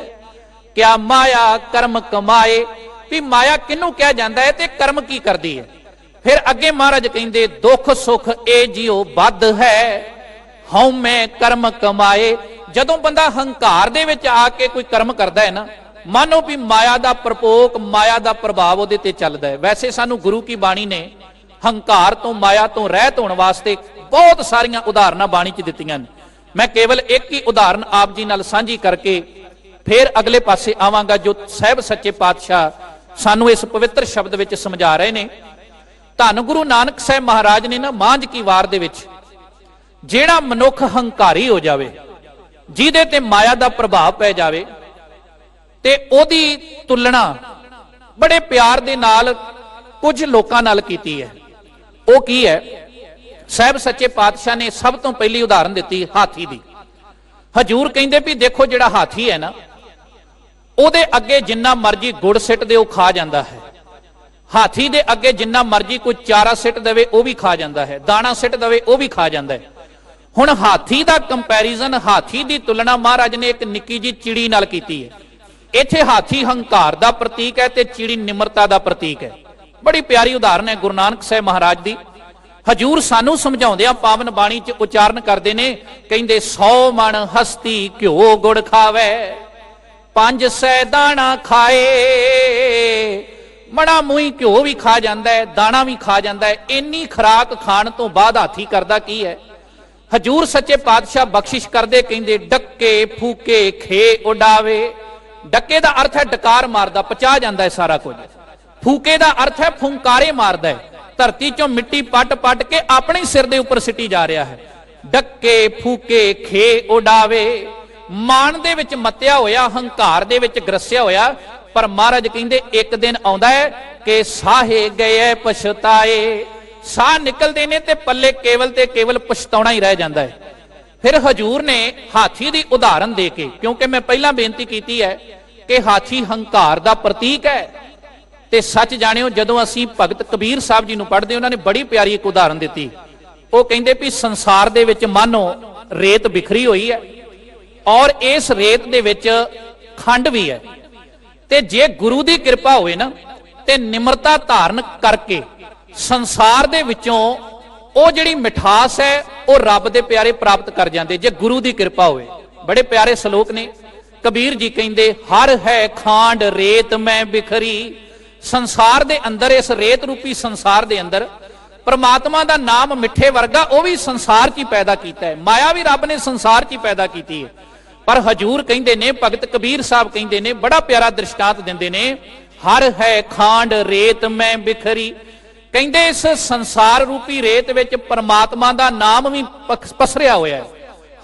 ਕਿਆ ਮਾਇਆ ਕਰਮ ਕਮਾਏ। ਵੀ ਮਾਇਆ ਕਿਹਨੂੰ ਕਿਹਾ ਜਾਂਦਾ ਹੈ ਤੇ ਕਰਮ ਕੀ ਕਰਦੀ ਹੈ? ਫਿਰ ਅੱਗੇ ਮਹਾਰਾਜ ਕਹਿੰਦੇ ਦੁੱਖ ਸੁੱਖ ਇਹ ਜਿਉ ਬੱਧ ਹੈ ਹਉਮੈ ਕਰਮ ਕਮਾਏ। ਜਦੋਂ ਬੰਦਾ ਹੰਕਾਰ ਦੇ ਵਿੱਚ ਆ ਕੇ ਕੋਈ ਕਰਮ ਕਰਦਾ ਹੈ ਨਾ, ਮਾਨੋ ਵੀ ਮਾਇਆ ਦਾ ਪ੍ਰਕੋਪ, ਮਾਇਆ ਦਾ ਪ੍ਰਭਾਵ ਉਹਦੇ ਤੇ ਚੱਲਦਾ ਹੈ। ਵੈਸੇ ਸਾਨੂੰ ਗੁਰੂ ਕੀ ਬਾਣੀ ਨੇ ਹੰਕਾਰ ਤੋਂ, ਮਾਇਆ ਤੋਂ ਰਹਿਤ ਹੋਣ ਵਾਸਤੇ ਬਹੁਤ ਸਾਰੀਆਂ ਉਦਾਹਰਨਾਂ ਬਾਣੀ 'ਚ ਦਿੱਤੀਆਂ ਨੇ। ਮੈਂ ਕੇਵਲ ਇੱਕ ਹੀ ਉਦਾਹਰਨ ਆਪ ਜੀ ਨਾਲ ਸਾਂਝੀ ਕਰਕੇ ਫਿਰ ਅਗਲੇ ਪਾਸੇ ਆਵਾਂਗਾ, ਜੋ ਸਾਹਿਬ ਸੱਚੇ ਪਾਤਸ਼ਾਹ ਸਾਨੂੰ ਇਸ ਪਵਿੱਤਰ ਸ਼ਬਦ ਵਿੱਚ ਸਮਝਾ ਰਹੇ ਨੇ। ਧੰਨ ਗੁਰੂ ਨਾਨਕ ਸਾਹਿਬ ਮਹਾਰਾਜ ਨੇ ਨਾ ਮਾਂਝ ਕੀ ਵਾਰ ਦੇ ਵਿੱਚ ਜਿਹੜਾ ਮਨੁੱਖ ਹੰਕਾਰੀ ਹੋ ਜਾਵੇ, ਜਿਹਦੇ ਤੇ ਮਾਇਆ ਦਾ ਪ੍ਰਭਾਵ ਪੈ ਜਾਵੇ, ਤੇ ਉਹਦੀ ਤੁਲਨਾ ਬੜੇ ਪਿਆਰ ਦੇ ਨਾਲ ਕੁਝ ਲੋਕਾਂ ਨਾਲ ਕੀਤੀ ਹੈ। ਉਹ ਕੀ ਹੈ? ਸਾਹਿਬ ਸੱਚੇ ਪਾਤਸ਼ਾਹ ਨੇ ਸਭ ਤੋਂ ਪਹਿਲੀ ਉਦਾਹਰਨ ਦਿੱਤੀ ਹਾਥੀ ਦੀ। ਹਜੂਰ ਕਹਿੰਦੇ ਵੀ ਦੇਖੋ ਜਿਹੜਾ ਹਾਥੀ ਹੈ ਨਾ, ਉਹਦੇ ਅੱਗੇ ਜਿੰਨਾ ਮਰਜੀ ਗੁੜ ਸਿੱਟ ਦੇ ਉਹ ਖਾ ਜਾਂਦਾ ਹੈ। ਹਾਥੀ ਦੇ ਅੱਗੇ ਜਿੰਨਾ ਮਰਜੀ ਕੋਈ ਚਾਰਾ ਸਿੱਟ ਦੇਵੇ ਉਹ ਵੀ ਖਾ ਜਾਂਦਾ ਹੈ, ਦਾਣਾ ਸਿੱਟ ਦੇਵੇ ਉਹ ਵੀ ਖਾ ਜਾਂਦਾ ਹੈ। ਹੁਣ ਹਾਥੀ ਦਾ ਕੰਪੈਰੀਜ਼ਨ, ਹਾਥੀ ਦੀ ਤੁਲਨਾ ਮਹਾਰਾਜ ਨੇ ਇੱਕ ਨਿੱਕੀ ਜੀ ਚਿੜੀ ਨਾਲ ਕੀਤੀ ਹੈ। ਇੱਥੇ ਹਾਥੀ ਹੰਕਾਰ ਦਾ ਪ੍ਰਤੀਕ ਹੈ ਤੇ ਚਿੜੀ ਨਿਮਰਤਾ ਦਾ ਪ੍ਰਤੀਕ ਹੈ। ਬੜੀ ਪਿਆਰੀ ਉਦਾਹਰਨ ਹੈ ਗੁਰੂ ਨਾਨਕ ਸਾਹਿਬ ਮਹਾਰਾਜ ਦੀ। ਹਜੂਰ ਸਾਨੂੰ ਸਮਝਾਉਂਦੇ ਆ ਪਾਵਨ ਬਾਣੀ 'ਚ ਉਚਾਰਨ ਕਰਦੇ ਨੇ, ਕਹਿੰਦੇ 100 ਮਣ ਹਸਤੀ ਘਿਓ ਗੁੜ ਖਾਵੇ 500 ਦਾਣਾ ਖਾਏ। ਮਣਾ ਮੂੰਹ ਘਿਓ ਵੀ ਖਾ ਜਾਂਦਾ ਹੈ, ਦਾਣਾ ਵੀ ਖਾ ਜਾਂਦਾ ਹੈ। ਇੰਨੀ ਖੁਰਾਕ ਖਾਣ ਤੋਂ ਬਾਅਦ ਹਾਥੀ ਕਰਦਾ ਕੀ ਹੈ? ਹਜੂਰ ਸੱਚੇ ਪਾਤਸ਼ਾਹ ਬਖਸ਼ਿਸ਼ ਕਰਦੇ, ਕਹਿੰਦੇ ਡੱਕੇ ਫੂਕੇ ਖੇ ਉਡਾਵੇ। ਡੱਕੇ ਦਾ ਅਰਥ ਹੈ ਡਕਾਰ ਮਾਰਦਾ, ਪਚਾ ਜਾਂਦਾ ਹੈ ਸਾਰਾ ਕੁਝ। ਫੂਕੇ ਦਾ ਅਰਥ ਹੈ ਫੁੰਕਾਰੇ ਮਾਰਦਾ ਹੈ, ਧਰਤੀ ਚੋਂ ਮਿੱਟੀ ਪੱਟ ਪੱਟ ਕੇ ਆਪਣੇ ਸਿਰ ਦੇ ਉੱਪਰ ਸਿੱਟੀ ਜਾ ਰਿਹਾ ਹੈ। ਡੱਕੇ ਫੂਕੇ ਖੇ ਉਡਾਵੇ। ਮਾਣ ਦੇ ਵਿੱਚ ਮੱਤਿਆ ਹੋਇਆ, ਹੰਕਾਰ ਦੇ ਵਿੱਚ ਗਰਸਿਆ ਹੋਇਆ। ਪਰ ਮਹਾਰਾਜ ਕਹਿੰਦੇ ਇੱਕ ਦਿਨ ਆਉਂਦਾ ਹੈ ਕਿ ਸਾਹੇ ਗਏ ਪਛਤਾਏ। ਸਾਹ ਨਿਕਲਦੇ ਨੇ ਤੇ ਪੱਲੇ ਕੇਵਲ ਤੇ ਕੇਵਲ ਪਛਤਾਉਣਾ ਹੀ ਰਹਿ ਜਾਂਦਾ ਹੈ। ਫਿਰ ਹਜੂਰ ਨੇ ਹਾਥੀ ਦੀ ਉਦਾਹਰਨ ਦੇ ਕੇ, ਕਿਉਂਕਿ ਮੈਂ ਪਹਿਲਾਂ ਬੇਨਤੀ ਕੀਤੀ ਹੈ ਕਿ ਹਾਥੀ ਹੰਕਾਰ ਦਾ ਪ੍ਰਤੀਕ ਹੈ, ਤੇ ਸੱਚ ਜਾਣਿਓ ਜਦੋਂ ਅਸੀਂ ਭਗਤ ਕਬੀਰ ਸਾਹਿਬ ਜੀ ਨੂੰ ਪੜ੍ਹਦੇ ਉਹਨਾਂ ਨੇ ਬੜੀ ਪਿਆਰੀ ਇੱਕ ਉਦਾਹਰਨ ਦਿੱਤੀ। ਉਹ ਕਹਿੰਦੇ ਵੀ ਸੰਸਾਰ ਦੇ ਵਿੱਚ ਮਾਨੋ ਰੇਤ ਬਿਖਰੀ ਹੋਈ ਹੈ ਔਰ ਇਸ ਰੇਤ ਦੇ ਵਿੱਚ ਖੰਡ ਵੀ ਹੈ, ਤੇ ਜੇ ਗੁਰੂ ਦੀ ਕਿਰਪਾ ਹੋਵੇ ਨਾ ਤੇ ਨਿਮਰਤਾ ਧਾਰਨ ਕਰਕੇ ਸੰਸਾਰ ਦੇ ਵਿੱਚੋਂ ਉਹ ਜਿਹੜੀ ਮਿਠਾਸ ਹੈ ਉਹ ਰੱਬ ਦੇ ਪਿਆਰੇ ਪ੍ਰਾਪਤ ਕਰ ਜਾਂਦੇ, ਜੇ ਗੁਰੂ ਦੀ ਕਿਰਪਾ ਹੋਵੇ। ਬੜੇ ਪਿਆਰੇ ਸ਼ਲੋਕ ਨੇ। ਕਬੀਰ ਜੀ ਕਹਿੰਦੇ ਹਰ ਹੈ ਖਾਂਡ ਰੇਤ ਮੈਂ ਬਿਖਰੀ। ਸੰਸਾਰ ਦੇ ਅੰਦਰ, ਇਸ ਰੇਤ ਰੂਪੀ ਸੰਸਾਰ ਦੇ ਅੰਦਰ परमात्मा का नाम मिठे वर्गा वह भी संसार च पैदा किया है, माया भी रब ने संसार च पैदा की है। पर हजूर कहते ने, भगत कबीर साहब कहते ने, बड़ा प्यारा दृष्टांत देंदे ने, हर है खांड रेत में बिखरी। कहते इस संसार रूपी रेत विच परमात्मा का नाम भी पसरिया होया है।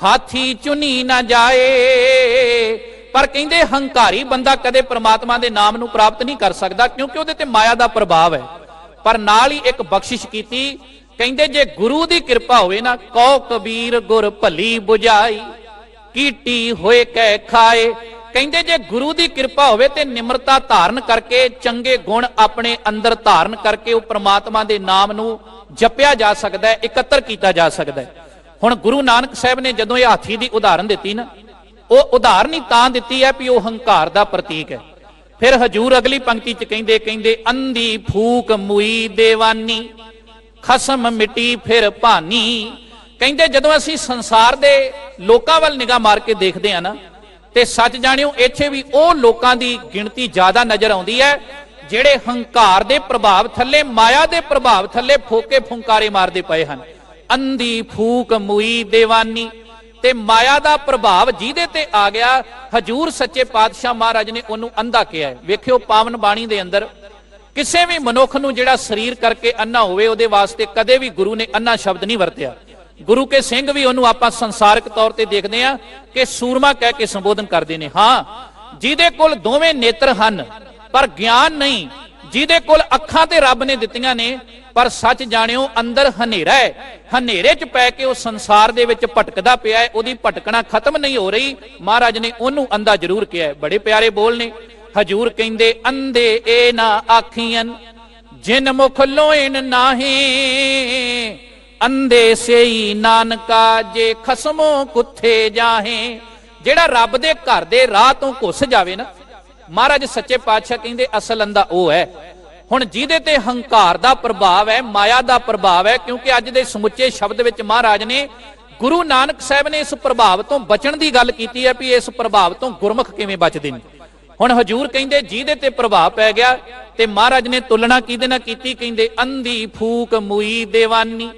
हाथी चुनी ना जाए पर कहते हंकारी बंदा कदे परमात्मा के नाम नूं प्राप्त नहीं कर सकता, क्योंकि उहदे ते माया का प्रभाव है। पर नाल ही एक बख्शिश कीती, कहते जे गुरु की कृपा होवे ना, कौ कबीर गुर भली बुझाई कीटी होए कै खाए। कहते जे गुरु की कृपा होवे ते निमरता धारण करके, चंगे गुण अपने अंदर धारण करके वो परमात्मा के नाम नूं जपिया जा सकता है, एकत्र किया जा सकता है। हुण गुरु नानक साहब ने जदों ये हाथी की उदाहरण दी ना, वो उदाहरण ही तां दिती है भी वो हंकार का प्रतीक है। फिर हजूर अगली पंक्ति च कहंदे कहंदे अंधी फूक मुई देवानी खसम मिटी फिर भानी। कहंदे जदों असीं संसार दे लोकां वल निगाह मार के देखते हैं ना, ते सच जाणियो इत्थे भी वो लोकां दी गिणती ज्यादा नजर आउंदी है जिहड़े हंकार दे प्रभाव थल्ले, माया दे प्रभाव थल्ले फोके फुंकारे मारदे पए हन। अंधी फूक मुई देवानी, ते माया का प्रभाव जिहदे ते आ गया, हजूर सच्चे पातशाह महाराज ने उन्होंने अंधा किया है। वेखियो पावन बाणी दे अंदर किसी भी मनुख नूं जिहड़ा शरीर करके अन्ना होवे, उहदे वास्ते कदे भी गुरु ने अन्ना शब्द नहीं वरतिया। गुरु के सिंह भी उन्होंने आपां संसारिक तौर पर देखते हैं कि सूरमा कह के संबोधन करते हैं। हाँ, जिहदे कोल दोवें नेत्र हन पर ज्ञान नहीं, जिहदे कोल अखां ते रब ने दित्तियां ने पर सच जाणियो अंदर हनेरा है, हनेरे च पै के वो संसार दे विच भटकदा पिया है, उहदी भटकना खत्म नहीं हो रही। महाराज ने उन्होंने अंधा जरूर किया है। बड़े प्यारे बोल ने, हजूर कहंदे अंधे ए ना आखियन जिन मुख लोइन नाहे, अंधे से ही नानका जे खसमों कुत्थे जाहे। जेड़ा रब दे घर दे राह तो घुस जावे ना, महाराज सच्चे पातशाह कहंदे असल अंधा वो है। हुण जिहदे ते हंकार दा प्रभाव है, माया दा प्रभाव है, क्योंकि अज दे समुचे शब्द विच महाराज ने गुरु नानक साहब ने इस प्रभाव तो बचण दी गल कीती है भी इस प्रभाव तो गुरमुख किवें बचदे ने। हुण हजूर कहंदे जिहदे ते प्रभाव पै गया ते महाराज ने तुलना किहदे नाल कीती, कहंदे अंधी फूक मुई देवानी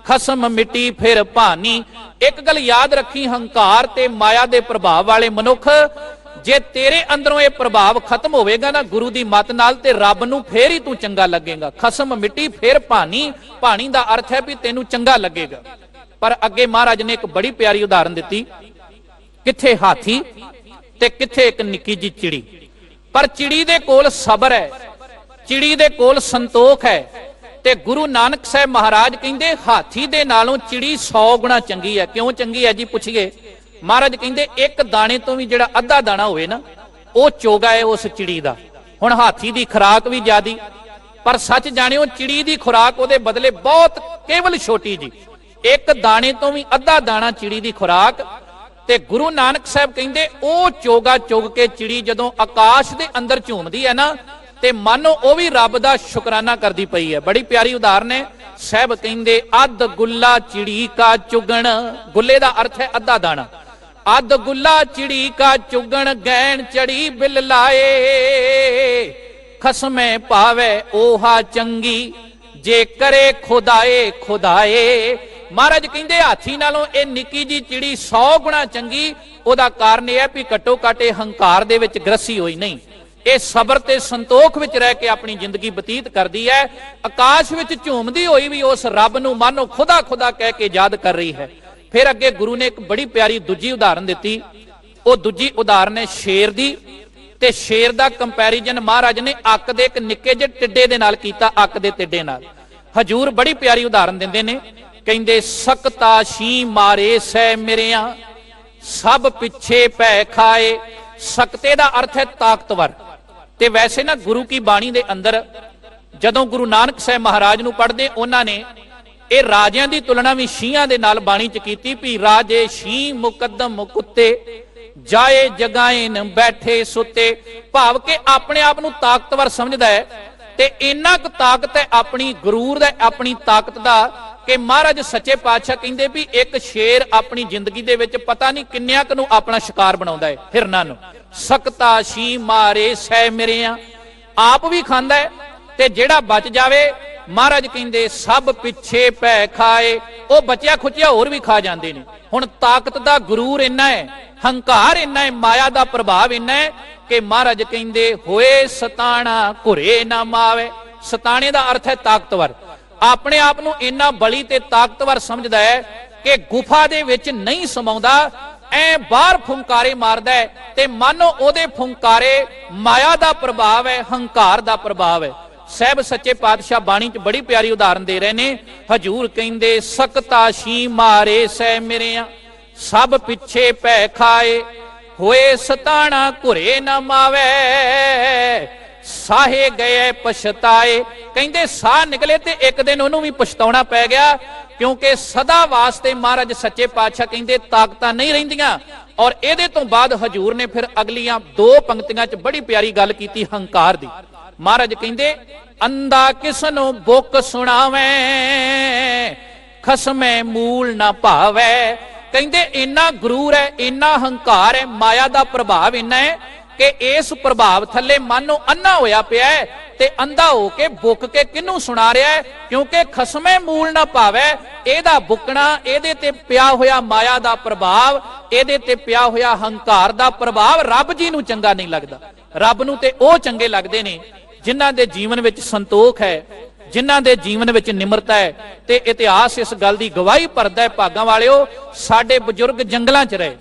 खसम मिटी फिर भानी। एक गल याद रखी, हंकार ते माया दे प्रभाव वाले मनुख जे तेरे अंदरों ये प्रभाव खत्म होवेगा ना गुरु दी मत नाल, ते रब नूं फेर ही तू चंगा लगेगा। खसम मिट्टी फिर भानी, भानी दा अर्थ है भी तेनू चंगा लगेगा। पर अगे महाराज ने एक बड़ी प्यारी उदाहरण दी, किथे हाथी ते किथे एक निक्की जी चिड़ी। पर चिड़ी दे कोल सबर है, चिड़ी दे कोल संतोख है। ते गुरु नानक साहब महाराज कहंदे हाथी दे नालों चिड़ी 100 गुणा चंगी है। क्यों चंगी है जी पुछिए? महाराज कहंदे एक दाने तो भी जिहड़ा अद्धा दाना होवे ना, वो चोगा है उस चिड़ी दा। हुण हाथी दी खुराक भी ज्यादी, पर सच जाणियो चिड़ी दी खुराक उहदे बदले बहुत केवल छोटी जी, एक दाने तो भी अद्धा दाना चिड़ी दी खुराक। ते गुरु नानक साहब कहंदे ओ चोगा चुग के चिड़ी जदों आकाश दे अंदर झूमदी है ना, ते मानो ओ भी रब दा शुकराना करदी पई है। बड़ी प्यारी उदाहरण है। साहब कहंदे अध गुल्ला चिड़ी का चुगण, गुल्ले दा अर्थ है अद्धा दाना। अध गुल्ला चिड़ी का चुगण गैन चढ़ी बिल लाए, खसमे पावे ओहा चंगी जे करे खुदाए खुदाए। महाराज कहंदे हाथी नालों ए निक्की जी चिड़ी 100 गुणा चंगी। ओदा कारण यह है भी घट्टो घट हंकार दे विच ग्रसी होई नहीं, ये सबर ते संतोख विच रह के अपनी जिंदगी बतीत करदी है। आकाश विच झूमदी होई भी उस रब नूं मानो खुदा खुदा कह के याद कर रही है। फिर अगे गुरु ने एक बड़ी प्यारी दूजी उदाहरण दी। वो दूजी उदाहरण है शेर दी। ते शेर दा कंपैरिजन महाराज ने अक दे एक निक्के जे टिड्डे दे नाल कीता, अक दे टिड्डे नाल। हजूर बड़ी प्यारी उदाहरण दिंदे ने, कहंदे सकता शी मारे सै मेरिया सब पिछे पै खाए। सकते दा अर्थ है ताकतवर। ते वैसे ना गुरु की बाणी दे अंदर जदों गुरु नानक साहब महाराज नूं पढ़दे, उन्हां ने ਇਹ ਰਾਜਿਆਂ ਦੀ ਤੁਲਨਾ ਵੀ ਸ਼ੀਆਂ ਦੇ ਨਾਲ ਬਾਣੀ ਚ ਕੀਤੀ ਵੀ ਰਾਜੇ ਸ਼ੀ ਮੁਕੱਦਮ ਕੁੱਤੇ ਜਾਏ ਜਗਾਏਨ ਬੈਠੇ ਸੁੱਤੇ। ਭਾਵ ਕਿ ਆਪਣੇ ਆਪ ਨੂੰ ਤਾਕਤਵਰ ਸਮਝਦਾ ਹੈ ਤੇ ਇੰਨਾ ਕੁ ਤਾਕਤ ਹੈ ਆਪਣੀ ਗਰੂਰ ਦਾ, ਆਪਣੀ ਤਾਕਤ ਦਾ, ਕਿ ਮਹਾਰਾਜ ਸੱਚੇ ਪਾਤਸ਼ਾਹ ਕਹਿੰਦੇ ਵੀ ਇੱਕ ਸ਼ੇਰ ਆਪਣੀ ਜ਼ਿੰਦਗੀ ਦੇ ਵਿੱਚ ਪਤਾ ਨਹੀਂ ਕਿੰਨਿਆਂ ਕੁ ਨੂੰ ਆਪਣਾ ਸ਼ਿਕਾਰ ਬਣਾਉਂਦਾ ਹੈ, ਹਿਰਨਾਂ ਨੂੰ। ਸਕਤਾ ਸ਼ੀ ਮਾਰੇ ਸੈ ਮੇਰਿਆਂ, ਆਪ ਵੀ ਖਾਂਦਾ ਹੈ ਤੇ ਜਿਹੜਾ ਬਚ ਜਾਵੇ महाराज कहंदे सब पिछे पै खाए, वो बचिया खुचिया होर भी खा जाते हैं। हुण ताकत दा गुरूर इन्ना है, हंकार इन्ना है, माया दा प्रभाव इन्ना है कि महाराज कहंदे होए सताना घुरे ना मावे। सताने दा अर्थ है ताकतवर। अपने आप नूं इन्ना बली ते ताकतवर समझदा है कि गुफा दे विच नहीं समाउंदा ਐ ਬਾਹਰ ਫੁੰਕਾਰੇ ਮਾਰਦਾ ਹੈ ਤੇ ਮਾਨੋ ਉਹਦੇ ਫੁੰਕਾਰੇ ਮਾਇਆ ਦਾ ਪ੍ਰਭਾਵ ਹੈ, ਹੰਕਾਰ ਦਾ ਪ੍ਰਭਾਵ ਹੈ। ਸਾਹਿਬ ਸੱਚੇ ਪਾਤਸ਼ਾਹ ਬਾਣੀ 'ਚ ਬੜੀ ਪਿਆਰੀ ਉਦਾਹਰਨ ਦੇ ਰਹੇ ਨੇ। ਹਜੂਰ ਕਹਿੰਦੇ ਸਕਤਾ ਸ਼ੀ ਮਾਰੇ ਸੈ ਮਿਰਿਆ, ਸਭ ਪਿੱਛੇ ਪੈ ਖਾਏ, ਹੋਏ ਸਤਾਣਾ ਘੁਰੇ ਨਾ ਮਾਵੇ, ਸਾਹੇ ਗਏ ਪਛਤਾਏ। ਕਹਿੰਦੇ ਸਾਹ ਨਿਕਲੇ ਤੇ ਇੱਕ ਦਿਨ ਉਹਨੂੰ ਵੀ ਪਛਤਾਉਣਾ ਪੈ ਗਿਆ, ਕਿਉਂਕਿ ਸਦਾ ਵਾਸਤੇ ਮਹਾਰਾਜ ਸੱਚੇ ਪਾਤਸ਼ਾਹ ਕਹਿੰਦੇ ਤਾਕਤਾਂ ਨਹੀਂ ਰਹਿੰਦੀਆਂ। ਔਰ ਇਹਦੇ ਤੋਂ ਬਾਅਦ ਹਜੂਰ ਨੇ ਫਿਰ ਅਗਲੀਆਂ 2 ਪੰਕਤੀਆਂ 'ਚ ਬੜੀ ਪਿਆਰੀ ਗੱਲ ਕੀਤੀ ਹੰਕਾਰ ਦੀ। ਮਹਾਰਾਜ ਕਹਿੰਦੇ ਅੰਦਾ ਕਿਸਨੂੰ ਬੁੱਕ ਸੁਣਾਵੇਂ, ਖਸਮੇ ਮੂਲ ਨਾ ਭਾਵੇ। ਕਹਿੰਦੇ ਇੰਨਾ ਗਰੂਰ ਹੈ, ਇੰਨਾ ਹੰਕਾਰ ਹੈ, ਮਾਇਆ ਦਾ ਪ੍ਰਭਾਵ ਇੰਨਾ ਹੈ ਕਿ ਇਸ ਪ੍ਰਭਾਵ ਥੱਲੇ ਮਨ ਨੂੰ ਅੰਨਾ ਹੋਇਆ ਪਿਆ ਹੈ ਤੇ ਅੰਧਾ ਹੋ ਕੇ ਬੁੱਕ ਕੇ ਕਿਹਨੂੰ ਸੁਣਾ ਰਿਹਾ ਹੈ, ਕਿਉਂਕਿ ਖਸਮੇ ਮੂਲ ਨਾ ਭਾਵੇ। ਇਹਦਾ ਬੁੱਕਣਾ, ਇਹਦੇ ਤੇ ਪਿਆ ਹੋਇਆ ਮਾਇਆ ਦਾ ਪ੍ਰਭਾਵ, ਇਹਦੇ ਤੇ ਪਿਆ ਹੋਇਆ ਹੰਕਾਰ ਦਾ ਪ੍ਰਭਾਵ ਰੱਬ ਜੀ ਨੂੰ ਚੰਗਾ ਨਹੀਂ ਲੱਗਦਾ। ਰੱਬ ਨੂੰ ਤੇ ਉਹ ਚੰਗੇ ਲੱਗਦੇ ਨੇ ਜਿਨ੍ਹਾਂ ਦੇ ਜੀਵਨ ਵਿੱਚ ਸੰਤੋਖ ਹੈ, ਜਿਨ੍ਹਾਂ ਦੇ ਜੀਵਨ ਵਿੱਚ ਨਿਮਰਤਾ ਹੈ। ਤੇ ਇਤਿਹਾਸ ਇਸ ਗੱਲ ਦੀ ਗਵਾਹੀ ਭਰਦਾ ਹੈ, ਭਾਗਾਂ ਵਾਲਿਓ ਸਾਡੇ ਬਜ਼ੁਰਗ ਜੰਗਲਾਂ 'ਚ ਰਹੇ,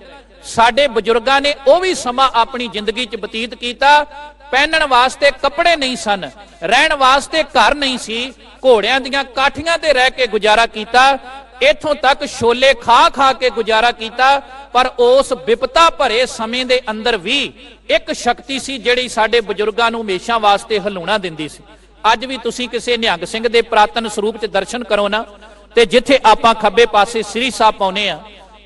ਸਾਡੇ ਬਜ਼ੁਰਗਾਂ ਨੇ ਉਹ ਵੀ ਸਮਾਂ ਆਪਣੀ ਜ਼ਿੰਦਗੀ 'ਚ ਬਤੀਤ ਕੀਤਾ। ਪਹਿਨਣ ਵਾਸਤੇ ਕੱਪੜੇ ਨਹੀਂ ਸਨ, ਰਹਿਣ ਵਾਸਤੇ ਘਰ ਨਹੀਂ ਸੀ, ਘੋੜਿਆਂ ਦੀਆਂ ਕਾਠੀਆਂ ਤੇ ਰਹਿ ਕੇ ਗੁਜ਼ਾਰਾ ਕੀਤਾ, ਇੱਥੋਂ ਤੱਕ ਛੋਲੇ ਖਾ ਖਾ ਕੇ ਗੁਜ਼ਾਰਾ ਕੀਤਾ। ਪਰ ਉਸ ਵਿਪਤਾ ਭਰੇ ਸਮੇਂ ਦੇ ਅੰਦਰ ਵੀ ਇੱਕ ਸ਼ਕਤੀ ਸੀ ਜਿਹੜੀ ਸਾਡੇ ਬਜ਼ੁਰਗਾਂ ਨੂੰ ਹਮੇਸ਼ਾ ਵਾਸਤੇ ਹਲੂਣਾ ਦਿੰਦੀ ਸੀ। ਅੱਜ ਵੀ ਤੁਸੀਂ ਕਿਸੇ ਨਿਹੰਗ ਸਿੰਘ ਦੇ ਪ੍ਰਾਤਨ ਸਰੂਪ 'ਚ ਦਰਸ਼ਨ ਕਰੋ ਨਾ, ਤੇ ਜਿੱਥੇ ਆਪਾਂ ਖੱਬੇ ਪਾਸੇ ਸ੍ਰੀ ਸਾਹਿਬ ਪਾਉਨੇ ਆ,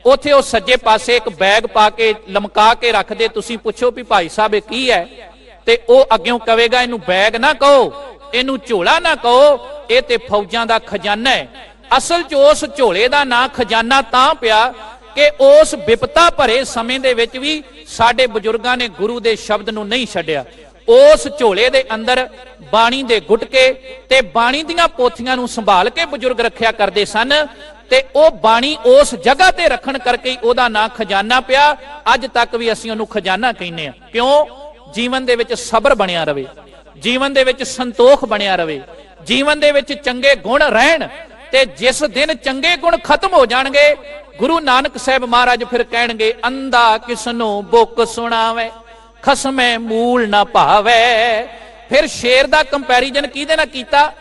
ਉੱਥੇ ਉਹ ਸੱਜੇ ਪਾਸੇ ਇੱਕ ਬੈਗ ਪਾ ਕੇ ਲਮਕਾ ਕੇ ਰੱਖਦੇ। ਤੁਸੀਂ ਪੁੱਛੋ ਵੀ ਭਾਈ ਸਾਹਿਬ ਇਹ ਕੀ ਹੈ, ਤੇ ਉਹ ਅੱਗਿਓਂ ਕਹੇਗਾ ਇਹਨੂੰ ਬੈਗ ਨਾ ਕਹੋ, ਇਹਨੂੰ ਝੋਲਾ ਨਾ ਕਹੋ, ਇਹ ਤੇ ਫੌਜਾਂ ਦਾ ਖਜ਼ਾਨਾ ਹੈ। ਅਸਲ 'ਚ ਉਸ ਝੋਲੇ ਦਾ ਨਾਂ ਖਜ਼ਾਨਾ ਤਾਂ ਪਿਆ ਕਿ ਉਸ ਵਿਪਤਾ ਭਰੇ ਸਮੇਂ ਦੇ ਵਿੱਚ ਵੀ ਸਾਡੇ ਬਜ਼ੁਰਗਾਂ ਨੇ ਗੁਰੂ ਦੇ ਸ਼ਬਦ ਨੂੰ ਨਹੀਂ ਛੱਡਿਆ। ਉਸ ਝੋਲੇ ਦੇ ਅੰਦਰ ਬਾਣੀ ਦੇ ਗੁਟਕੇ ਤੇ ਬਾਣੀ ਦੀਆਂ ਪੋਥੀਆਂ ਨੂੰ ਸੰਭਾਲ ਕੇ ਬਜ਼ੁਰਗ ਰੱਖਿਆ ਕਰਦੇ ਸਨ, ਤੇ ਉਹ ਬਾਣੀ ਉਸ ਜਗ੍ਹਾ ਤੇ ਰੱਖਣ ਕਰਕੇ ਉਹਦਾ ਨਾਂ ਖਜ਼ਾਨਾ ਪਿਆ। ਅੱਜ ਤੱਕ ਵੀ ਅਸੀਂ ਉਹਨੂੰ ਖਜ਼ਾਨਾ ਕਹਿੰਦੇ ਆ। ਕਿਉਂ? ਜੀਵਨ ਦੇ ਵਿੱਚ ਸਬਰ ਬਣਿਆ ਰਵੇ, ਜੀਵਨ ਦੇ ਵਿੱਚ ਸੰਤੋਖ ਬਣਿਆ ਰਵੇ, ਜੀਵਨ ਦੇ ਵਿੱਚ ਚੰਗੇ ਗੁਣ ਰਹਿਣ। ਤੇ ਜਿਸ ਦਿਨ ਚੰਗੇ ਗੁਣ ਖਤਮ ਹੋ ਜਾਣਗੇ, ਗੁਰੂ ਨਾਨਕ ਸਾਹਿਬ ਮਹਾਰਾਜ ਫਿਰ ਕਹਿਣਗੇ ਅੰਧਾ ਕਿਸਨੂੰ ਬੁੱਕ ਸੁਣਾਵੇ, ਖਸਮੇ ਮੂਲ ਨਾ ਭਾਵੇ। ਫਿਰ ਸ਼ੇਰ ਦਾ ਕੰਪੈਰੀਜ਼ਨ ਕਿਹਦੇ ਨਾਲ ਕੀਤਾ?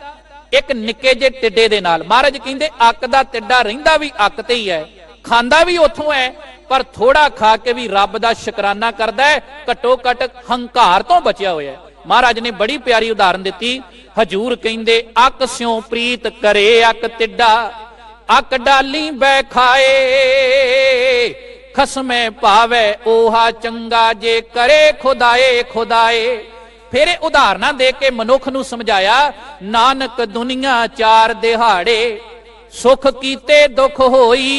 ਇੱਕ ਨਿੱਕੇ ਜਿਹੇ ਟਿੱਡੇ ਦੇ ਨਾਲ। ਮਹਾਰਾਜ ਕਹਿੰਦੇ ਅੱਕ ਦਾ ਟਿੱਡਾ ਰਹਿੰਦਾ ਵੀ ਅੱਕ ਤੇ ਹੀ ਹੈ, ਖਾਂਦਾ ਵੀ ਉੱਥੋਂ ਹੈ, ਪਰ ਥੋੜਾ ਖਾ ਕੇ ਵੀ ਰੱਬ ਦਾ ਸ਼ੁਕਰਾਨਾ ਕਰਦਾ ਹੈ, ਘੱਟੋ ਘੱਟ ਹੰਕਾਰ ਤੋਂ ਬਚਿਆ ਹੋਇਆ ਹੈ। ਮਹਾਰਾਜ ਨੇ ਬੜੀ ਪਿਆਰੀ ਉਦਾਹਰਨ ਦਿੱਤੀ। ਹਜੂਰ ਕਹਿੰਦੇ ਅੱਕ ਸਿਉ ਪ੍ਰੀਤ ਕਰੇ ਅੱਕ ਟਿੱਡਾ, ਅੱਕ ਡਾਲੀ ਬੈ ਖਾਏ, ਖਸਮੇ ਪਾਵੇ ओहा चंगा जे करे खुदाए खुदाए। फिर उदाहरणा दे के मनुख नूं समझाया, नानक दुनिया चार दिहाड़े सुख कीते दुख होई,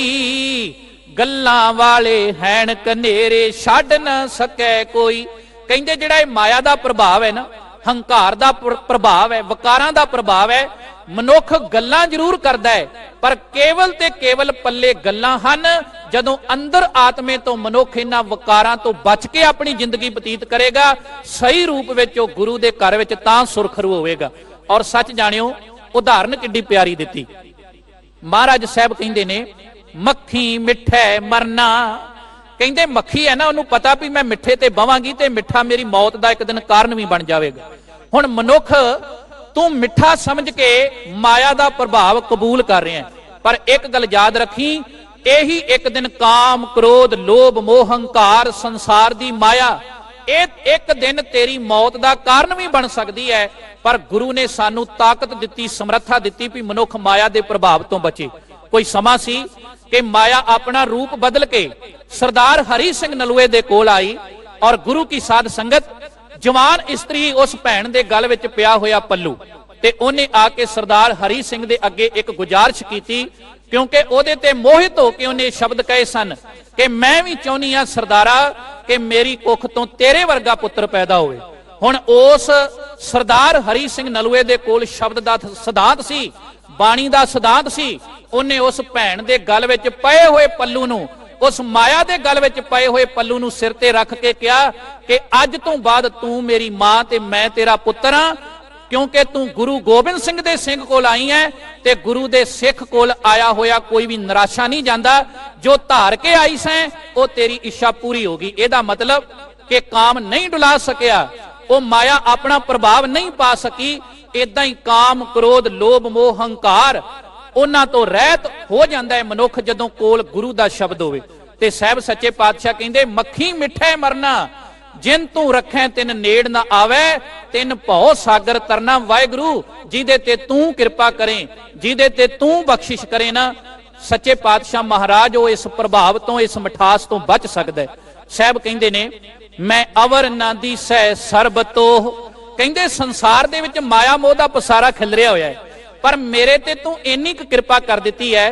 गल्लां वाले हैन कनेरे छड्ड न सके कोई। कहंदे जिहड़ा इह माया दा प्रभाव है ना, हंकार दा प्रभाव है, वकारां दा प्रभाव है, मनुख गल्लां जरूर करदा है पर केवल ते केवल पल्ले गल्लां हन जदों अंदर आत्मे तो मनुख इन्हां वकारां तो बच के अपनी जिंदगी बतीत करेगा, सही रूप विच ओह गुरु दे घर विच तां सुरखरू होवेगा। और सच जाणियो उदाहरण किड्डी प्यारी दित्ती। महाराज साहब कहिंदे ने मक्खी मिठे मरना। कहंदे मक्खी है ना, उहनूं पता भी मैं मिठे ते बवांगी ते मिठा मेरी मौत दा एक दिन कारण भी बन जावेगा। हुण मनुख तू मिठा समझ के माया दा प्रभाव कबूल कर रहे हैं, पर एक गल याद रखी, यही एक दिन काम क्रोध लोभ मोह हंकार संसार दी माया एक दिन तेरी मौत दा कारण भी बन सकती है। पर गुरु ने सानू ताकत दिती, समर्था दिती भी मनुख माया दे प्रभाव तो बचे। कोई समा सी कि माया अपना रूप बदल के सरदार हरी सिंह नलूए दे कोल आई और गुरु की साध संगत जवान इस्त्री उस भैन दे गल विच पिया होया पल्लू, ते उन्हें आके सरदार हरी सिंह दे अगे एक गुजारिश की, क्योंकि ओदे ते मोहित होके उन्हें शब्द कहे सन कि मैं भी चाहुंदी हां सरदारा कि मेरी कुख तो तेरे वर्गा पुत्र पैदा होवे। हुण उस सरदार हरी सिंह नलूए दे कोल शब्द दा सिद्धांत सी, बाणी दा सिद्धांत सी। उन्हें उस भैन दे गल विच पए होए पल्लू नूं, उस माया दे गल विच पए होए पल्लू नूं सिर ते रख के कहा कि अज तो बाद तू मेरी मां ते मैं तेरा पुत्र हां, क्योंकि तू गुरु गोबिंद सिंह दे सिंह कोल आई है ते गुरु दे सिख कोल आया होया कोई भी निराशा नहीं जाता। जो धार के आई सैं वो तेरी इच्छा पूरी होगी। एदा मतलब कि काम नहीं डुला सकिया, वो माया अपना प्रभाव नहीं पा सकी। इदां ही काम क्रोध लोभ मोह हंकार उन्हां तो रहत हो जाता है मनुख जदों कोल गुरु दा शब्द होवे। ते साहब सच्चे पातशाह कहंदे मक्खी मिठे मरना जिन तू रखें तिन नेड़ ना आवे, तिन भौ सागर तरना। वाहिगुरु जिदे ते तू कृपा करें, जिदे ते तू बख्शिश करे ना, सच्चे पातशाह महाराज वो इस प्रभाव तो इस मिठास तो बच सकता है। साहब कहंदे ने मैं अवर ना दिसै सर्ब तो, कहंदे संसार दे विच माया मोह दा पसारा खिलरिया होया है, पर मेरे ते तू इन्नी कृपा कर दिती है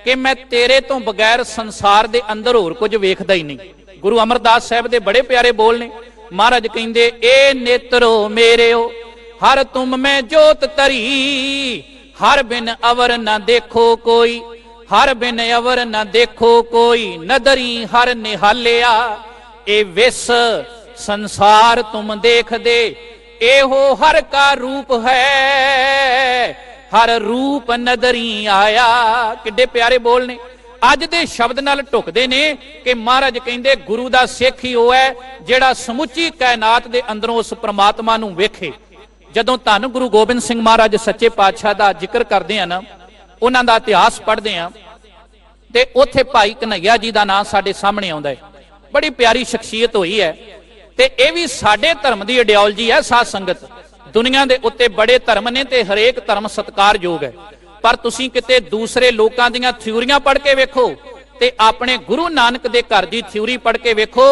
कि मैं तेरे तो बगैर संसार दे अंदर होर कुछ वेखदा ही नहीं। गुरु अमरदास साहब दे बड़े प्यारे बोल ने। महाराज कहंदे ए नेत्रो मेरेओ हर तुम में जोत तरी, हर बिन अवर ना देखो कोई, हर बिन अवर ना देखो कोई, नदरी हर निहालिया। ए विस संसार तुम देख दे, ए हो हर का रूप है, हर रूप नदरी आया। किड्डे प्यारे बोल ने। अज दे शब्द नाल ढुकदे ने कि महाराज कहंदे गुरु दा सिख ही वो है जिहड़ा समुची कायनात दे अंदरों उस परमात्मा नूं वेखे। जदों धन गुरु गोबिंद सिंह महाराज सच्चे पातशाह दा जिक्र करदे हैं ना, उन्हां दा इतिहास पढ़दे हैं ते उत्थे भाई कन्हैया जी दा नाम साडे सामने आउंदा है। बड़ी प्यारी शख्सियत होई है ते इह भी साडे धर्म दी आइडियोलॉजी है। साध संगत दुनिया दे उत्ते बड़े धर्म ने ते हरेक धर्म सत्कारयोग है, पर तुसीं किते दूसरे लोकां दीयां थ्योरीआं पढ़ के वेखो ते अपने गुरु नानक दे घर दी थ्योरी पढ़ के वेखो।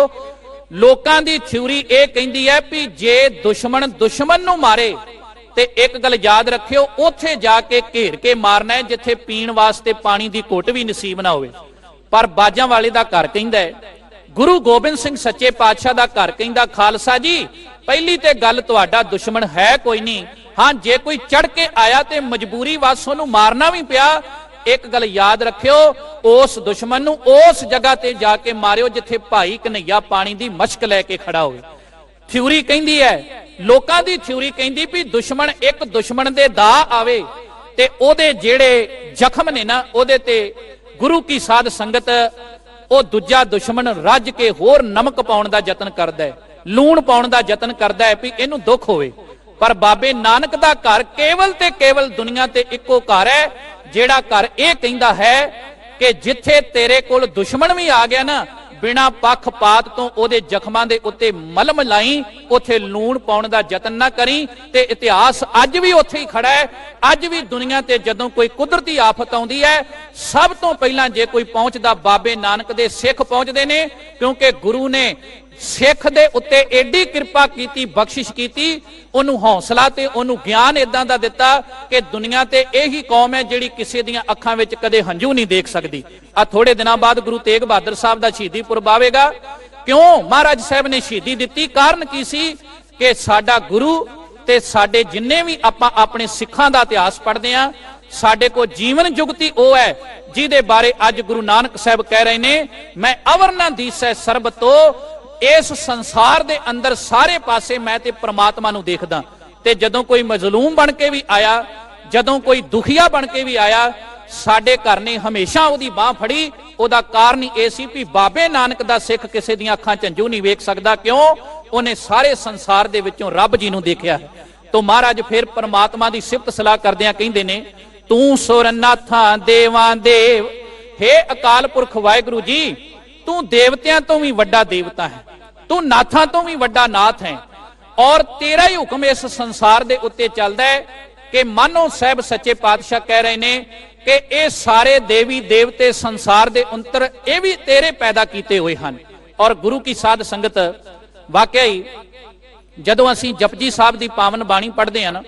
लोकां दी थ्योरी इह कहंदी है भी जे दुश्मन दुश्मन नूं मारे ते एक गल याद रखियो, उत्थे जाके घेर के मारना है जिथे पीण वास्ते पानी दी घुट भी नसीब ना होवे। पर बाजां वाले दा घर कहंदा है, गुरु गोबिंद सिंह सच्चे पातशाह दा घर कहंदा खालसा जी पहली ते गल तुहाडा दुश्मन है कोई नहीं, हाँ जे कोई चढ़ के आया ते मजबूरी वास ओनू मारना भी पिया। एक गल याद रखियो, उस दुश्मन नू उस जगह ते जाके मारियो जिथे भाई कन्हैया पानी दी मशक लैके खड़ा होवे। थ्योरी कहंदी है, लोकां दी थ्योरी कहंदी भी दुश्मन एक दुश्मन दे दा आवे ते ओदे जेड़े जख्म ने ना ओदे ते गुरु की साध संगत ओ दूजा दुश्मन रज के होर नमक पाउण दा यतन करदा है, लूण पाउण दा यतन करदा है भी इहनू दुख होवे। पर बाबे नानक दा घर केवल ते केवल दुनिया ते इक्को घर है जेड़ा घर यह कहंदा है कि जिथे तेरे कोल दुश्मन भी आ गया ना, बिना पक्षपात तो ओदे जख्मां दे उत्ते मलम लाई, उथे लूण पाउण दा यतन ना करी। ते इतिहास अज भी उत्थे ही खड़ा है। अज भी दुनिया ते जदों कोई कुदरती आफत आउंदी है, सब तो पहलां जे कोई पहुंचदा बाबे नानक दे सिख पहुंचदे ने, क्योंकि गुरु ने सिख दे उत्ते एडी कृपा कीती, बख्शिश कीती, ओनू हौसला ते ओनू ज्ञान इदां दा दिता कि दुनिया ते यही कौम है जिहड़ी किसी दियां अखां विच कदे हंझू नहीं देख सकदी। आ थोड़े दिनां बाद गुरु तेग बहादुर साहब दा शहीदी पुरब आवेगा। क्यों महाराज साहब ने शहीदी दिती? कारण की सी कि साडा गुरु ते साडे जिन्ने भी आपां अपने सिखां दा इतिहास पढ़दे आ, साडे को जीवन जुगती वो है जिहदे बारे अज गुरु नानक साहब कह रहे ने, मैं अवर ना दीसै सर्ब तो, इस संसार दे अंदर सारे पासे मैं ते परमात्मा नूं देखदा। ते जदों कोई मजलूम बन के भी आया, जदों कोई दुखिया बन के भी आया, साडे घर ने हमेशा ओदी बाह फड़ी। ओदा कारण यह सी भी बाबे नानक दा सिख किसी दियां अखां झंझू नहीं वेख सकदा। क्यों? उन्हें सारे संसार दे विचों रब जी नूं देखिया है। तो महाराज फिर परमात्मा दी सिफत सलाह करदियां कहंदे ने, तू सुर नाथां देवां देव, हे अकाल पुरख वाहिगुरू जी, तू देवतियां तो भी वड्डा देवता है, तू नाथां तो भी वड्डा नाथ है, और तेरा ही हुक्म इस संसार दे उत्ते चलदा है कि मानो साहब सच्चे पातशाह कह रहे ने कि ये सारे देवी देवते संसार दे अंतर ये भी तेरे पैदा किए हुए हैं। और गुरु की साध संगत वाकई जदों असीं जपजी साहब की पावन बाणी पढ़ते हैं ना,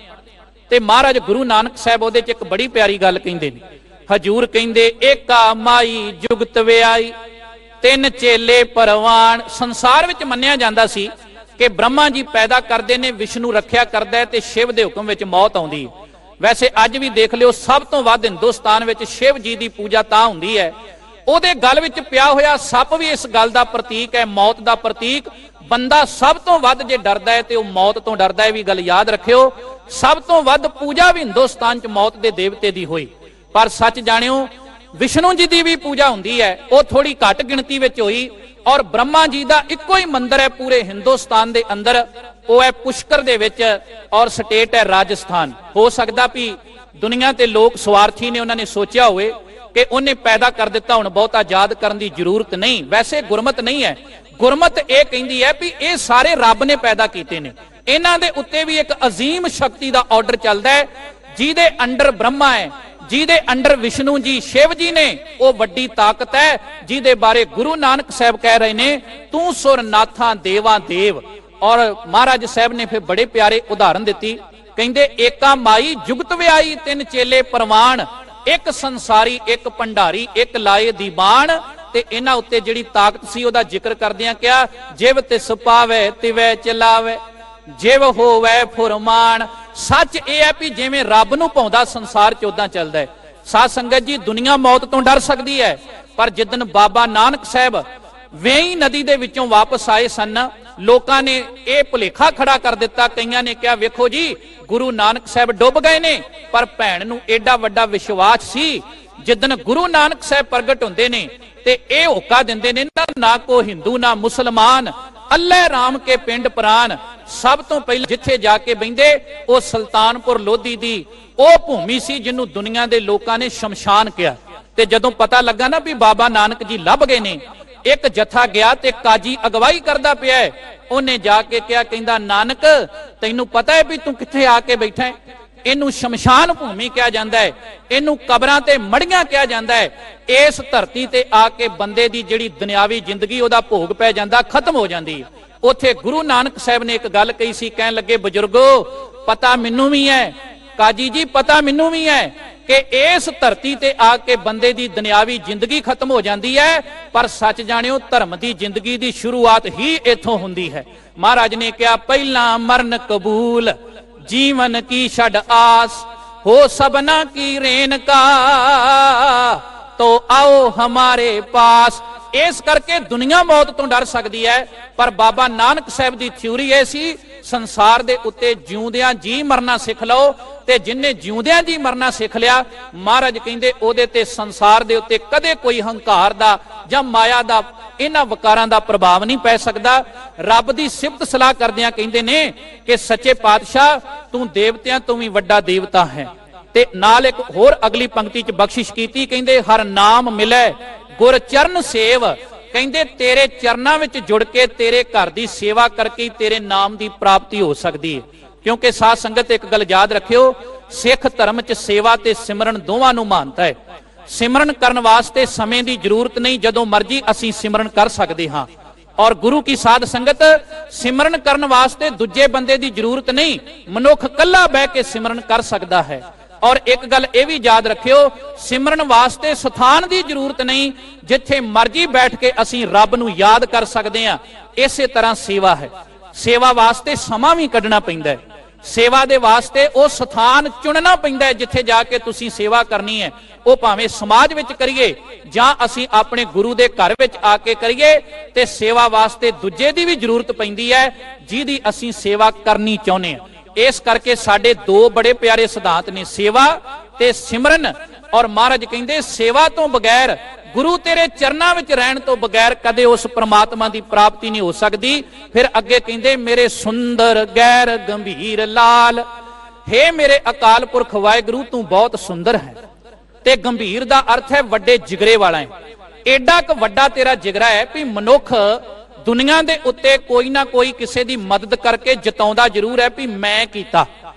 तो महाराज गुरु नानक साहब उहदे च एक बड़ी प्यारी गल कहिंदे ने। हजूर कहिंदे, एका माई जुगत व्याई, तीन चेले परवान। संसार विच मन्निया जांदा सी कि ब्रह्मा जी पैदा करते ने, विष्णु रखिया करदा है, ते शिव दे हुक्म विच मौत आउंदी है। वैसे अज भी देख लियो, सब तो वध हिंदुस्तान विच शिव जी की पूजा तां हुंदी है। उहदे गल विच पिया होया सप भी इस गल का प्रतीक है, मौत का प्रतीक। ਬੰਦਾ ਸਭ ਤੋਂ ਵੱਧ ਜੇ ਡਰਦਾ ਹੈ ਤੇ ਉਹ ਮੌਤ ਤੋਂ ਡਰਦਾ ਹੈ, ਵੀ ਗੱਲ ਯਾਦ ਰੱਖਿਓ। ਸਭ ਤੋਂ ਵੱਧ ਪੂਜਾ ਵੀ ਹਿੰਦੁਸਤਾਨ 'ਚ ਮੌਤ ਦੇ ਦੇਵਤੇ ਦੀ ਹੋਈ, ਪਰ ਸੱਚ ਜਾਣਿਓ ਵਿਸ਼ਨੂੰ ਜੀ ਦੀ ਵੀ ਪੂਜਾ ਹੁੰਦੀ ਹੈ, ਉਹ ਥੋੜੀ ਘੱਟ ਗਿਣਤੀ ਵਿੱਚ ਹੋਈ। ਔਰ ਬ੍ਰਹਮਾ ਜੀ ਦਾ ਇੱਕੋ ਹੀ ਮੰਦਿਰ ਹੈ ਪੂਰੇ ਹਿੰਦੁਸਤਾਨ ਦੇ ਅੰਦਰ, ਉਹ ਹੈ ਪੁਸ਼ਕਰ ਦੇ ਵਿੱਚ, ਔਰ ਸਟੇਟ ਹੈ ਰਾਜਸਥਾਨ। ਹੋ ਸਕਦਾ ਵੀ ਦੁਨੀਆ ਤੇ ਲੋਕ ਸਵਾਰਥੀ ਨੇ, ਉਹਨਾਂ ਨੇ ਸੋਚਿਆ ਹੋਵੇ ਕਿ ਉਹਨੇ ਪੈਦਾ ਕਰ ਦਿੱਤਾ, ਹੁਣ ਬਹੁਤਾ ਯਾਦ ਕਰਨ ਦੀ ਜ਼ਰੂਰਤ ਨਹੀਂ। ਵੈਸੇ ਗੁਰਮਤ ਨਹੀਂ ਹੈ, ਗੁਰਮਤ ਇਹ ਕਹਿੰਦੀ ਹੈ ਵੀ ਇਹ ਸਾਰੇ ਰੱਬ ਨੇ ਪੈਦਾ ਕੀਤੇ ਨੇ, ਇਹਨਾਂ ਦੇ ਉੱਤੇ ਵੀ ਇੱਕ ਅਜ਼ੀਮ ਸ਼ਕਤੀ ਦਾ ਆਰਡਰ ਚੱਲਦਾ ਹੈ, ਜਿਹਦੇ ਅੰਡਰ ਬ੍ਰਹਮਾ ਹੈ, ਜਿਹਦੇ ਅੰਡਰ ਵਿਸ਼ਨੂੰ ਜੀ ਸ਼ਿਵ ਜੀ ਨੇ, ਉਹ ਵੱਡੀ ਤਾਕਤ ਹੈ ਜਿਹਦੇ ਬਾਰੇ ਗੁਰੂ ਨਾਨਕ ਸਾਹਿਬ ਕਹਿ ਰਹੇ ਨੇ, ਤੂੰ ਸੁਰ ਨਾਥਾਂ ਦੇਵਾਂ ਦੇਵ। ਔਰ ਮਹਾਰਾਜ ਸਾਹਿਬ ਨੇ ਫਿਰ ਬੜੇ ਪਿਆਰੇ ਉਦਾਹਰਨ ਦਿੱਤੀ, ਕਹਿੰਦੇ ਏਕਾ ਮਾਈ ਜੁਗਤ ਵਿਆਈ ਤਿੰਨ ਚੇਲੇ ਪ੍ਰਵਾਨ, ਇੱਕ ਸੰਸਾਰੀ ਇੱਕ ਭੰਡਾਰੀ ਇੱਕ ਲਾਏ ਦੀਵਾਨ। ਤੇ ਇਹਨਾਂ ਉੱਤੇ ਜਿਹੜੀ ਤਾਕਤ ਸੀ ਉਹਦਾ ਜ਼ਿਕਰ ਕਰਦਿਆਂ ਕਿਹਾ, ਜਿਵ ਤਿਸ ਪਾਵੇ ਤਿਵੈ ਚਲਾਵੇ, ਜਿਵ ਹੋਵੇ ਫੁਰਮਾਨ। ਸੱਚ ਇਹ ਹੈ ਵੀ ਜਿਵੇਂ ਰੱਬ ਨੂੰ ਪਾਉਂਦਾ ਸੰਸਾਰ 'ਚ ਉਦਾਂ ਚੱਲਦਾ ਹੈ। ਸਾਧ ਸੰਗਤ ਜੀ, ਦੁਨੀਆ ਮੌਤ ਤੋਂ ਡਰ ਸਕਦੀ ਹੈ, ਪਰ ਜਿੱਦਣ ਬਾਬਾ ਨਾਨਕ ਸਾਹਿਬ ਵੇਈ ਨਦੀ ਦੇ ਵਿੱਚੋਂ ਵਾਪਸ ਆਏ ਸਨ, ਲੋਕਾਂ ਨੇ ਇਹ ਭੁਲੇਖਾ ਖੜਾ ਕਰ ਦਿੱਤਾ। ਕਈਆਂ ਨੇ ਕਿਹਾ ਵੇਖੋ ਜੀ ਗੁਰੂ ਨਾਨਕ ਸਾਹਿਬ ਡੁੱਬ ਗਏ ਨੇ, ਪਰ ਭੈਣ ਨੂੰ ਏਡਾ ਵੱਡਾ ਵਿਸ਼ਵਾਸ ਸੀ, ਜਿੱਦਣ ਗੁਰੂ ਨਾਨਕ ਸਾਹਿਬ ਪ੍ਰਗਟ ਹੁੰਦੇ ਨੇ ਤੇ ਇਹ ਹੋਕਾ ਦਿੰਦੇ ਨੇ ਨਾ ਕੋ ਹਿੰਦੂ ਨਾ ਮੁਸਲਮਾਨ, ਅੱਲੇ ਰਾਮ ਕੇ ਪਿੰਡ ਪ੍ਰਾਨ। ਸਭ ਤੋਂ ਪਹਿਲਾਂ ਜਿੱਥੇ ਜਾ ਕੇ ਬਹਿੰਦੇ ਉਹ ਸੁਲਤਾਨਪੁਰ ਲੋਧੀ ਦੀ ਉਹ ਭੂਮੀ ਸੀ ਜਿਹਨੂੰ ਦੁਨੀਆ ਦੇ ਲੋਕਾਂ ਨੇ ਸ਼ਮਸ਼ਾਨ ਕਿਹਾ। ਤੇ ਜਦੋਂ ਪਤਾ ਲੱਗਾ ਨਾ ਵੀ ਬਾਬਾ ਨਾਨਕ ਜੀ ਲੱਭ ਗਏ ਨੇ, ਇੱਕ ਜਥਾ ਗਿਆ ਤੇ ਕਾਜੀ ਅਗਵਾਈ ਕਰਦਾ ਪਿਆ ਹੈ, ਉਹਨੇ ਜਾ ਕੇ ਕਿਹਾ, ਕਹਿੰਦਾ ਨਾਨਕ ਤੈਨੂੰ ਪਤਾ ਹੈ ਵੀ ਤੂੰ ਕਿੱਥੇ ਆ ਕੇ ਬੈਠਾ ਹੈ? ਇਹਨੂੰ ਸ਼ਮਸ਼ਾਨ ਭੂਮੀ ਕਿਹਾ ਜਾਂਦਾ ਹੈ, ਇਹਨੂੰ ਕਬਰਾਂ ਤੇ ਮੜੀਆਂ ਕਿਹਾ ਜਾਂਦਾ ਹੈ। ਇਸ ਧਰਤੀ ਤੇ ਆ ਕੇ ਬੰਦੇ ਦੀ ਜਿਹੜੀ ਦੁਨਿਆਵੀ ਜ਼ਿੰਦਗੀ ਉਹਦਾ ਭੋਗ ਪੈ ਜਾਂਦਾ, ਖਤਮ ਹੋ ਜਾਂਦੀ। ਉੱਥੇ ਗੁਰੂ ਨਾਨਕ ਸਾਹਿਬ ਨੇ ਇੱਕ ਗੱਲ ਕਹੀ ਸੀ, ਕਹਿਣ ਲੱਗੇ ਬਜ਼ੁਰਗੋ ਪਤਾ ਮੈਨੂੰ ਵੀ ਹੈ, ਕਾਜੀ ਜੀ ਪਤਾ ਮੈਨੂੰ ਵੀ ਹੈ ਕਿ ਇਸ ਧਰਤੀ ਤੇ ਆ ਕੇ ਬੰਦੇ ਦੀ ਦੁਨਿਆਵੀ ਜ਼ਿੰਦਗੀ ਖਤਮ ਹੋ ਜਾਂਦੀ ਹੈ, ਪਰ ਸੱਚ ਜਾਣਿਓ ਧਰਮ ਦੀ ਜ਼ਿੰਦਗੀ ਦੀ ਸ਼ੁਰੂਆਤ ਹੀ ਇੱਥੋਂ ਹੁੰਦੀ ਹੈ। ਮਹਾਰਾਜ ਨੇ ਕਿਹਾ ਪਹਿਲਾਂ ਮਰਨ ਕਬੂਲ जीवन की छड़ आस, हो सबना की रेन का, तो आओ हमारे पास। इस करके दुनिया मौत तो डर सकती है, पर बाबा नानक साहब की थ्योरी यह सी, संसार दे उत्ते जिउंदियां जी मरना सिख लो, ते जिन्ने जिउंदियां जी मरना सिख लिया, महाराज कहंदे ओदे ते संसार दे उत्ते कदे कोई हंकार दा जां माया दा इन्हां वकारां दा प्रभाव नहीं पै सकदा। रब दी सिफत सलाह करदियां कहंदे ने कि सच्चे पातशाह तू देवतियां तो भी वड्डा देवता है। ते नाल एक होर अगली पंक्ति च बख्शिश कीती, कहंदे हर नाम मिले गुर चरण सेव, कहंदे तेरे चरनां विच जुड़ के तेरे घर दी सेवा करके तेरे नाम दी प्राप्ति हो सकदी है। क्योंकि साध संगत एक गल याद रखियो, सिख धर्म च सेवा ते सिमरन दोवां नूं मानता है। सिमरन करन वास्ते समय की जरूरत नहीं, जदों मर्जी असीं सिमरन कर सकते हाँ। और गुरु की साध संगत सिमरन करन वास्ते दूजे बंदे की जरूरत नहीं, मनुख कल्ला बह के सिमरन कर सकता है। और एक गल यह भी याद रखियो, सिमरन वास्ते स्थान की जरूरत नहीं, जिथे मर्जी बैठ के असीं रब नूं याद कर सकते हैं। इस तरह सेवा है, सेवा वास्ते समा भी कढ़ना पैंदा है, सेवा दे वास्ते वो स्थान चुनना पैंदा है जिथे जाके तुसीं सेवा करनी है। वो भावें समाज विच करिए जां असीं अपने गुरु दे घर विच आके करिए, ते सेवा वास्ते दूजे दी भी जरूरत पैंदी है जिहदी असीं सेवा करनी चाहुंदे हां। इस करके साडे दो बड़े प्यारे सिद्धांत ने, सेवा ते सिमरन। और महाराज कहंदे सेवा तो बगैर, गुरु तेरे चरनां विच रहण तो बगैर कदे उस परमात्मा की प्राप्ति नहीं हो सकती। फिर अगे कहंदे मेरे सुंदर गैर गंभीर लाल, हे मेरे अकाल पुरख वाहिगुरू तू बहुत सुंदर है। ते गंभीर दा अर्थ है वड्डे जिगरे वाला है। एडा क वड्डा तेरा जिगरा है भी मनुख दुनिया दे उत्ते कोई ना कोई किसी दी मदद करके जताउंदा जरूर है भी मैं कीता,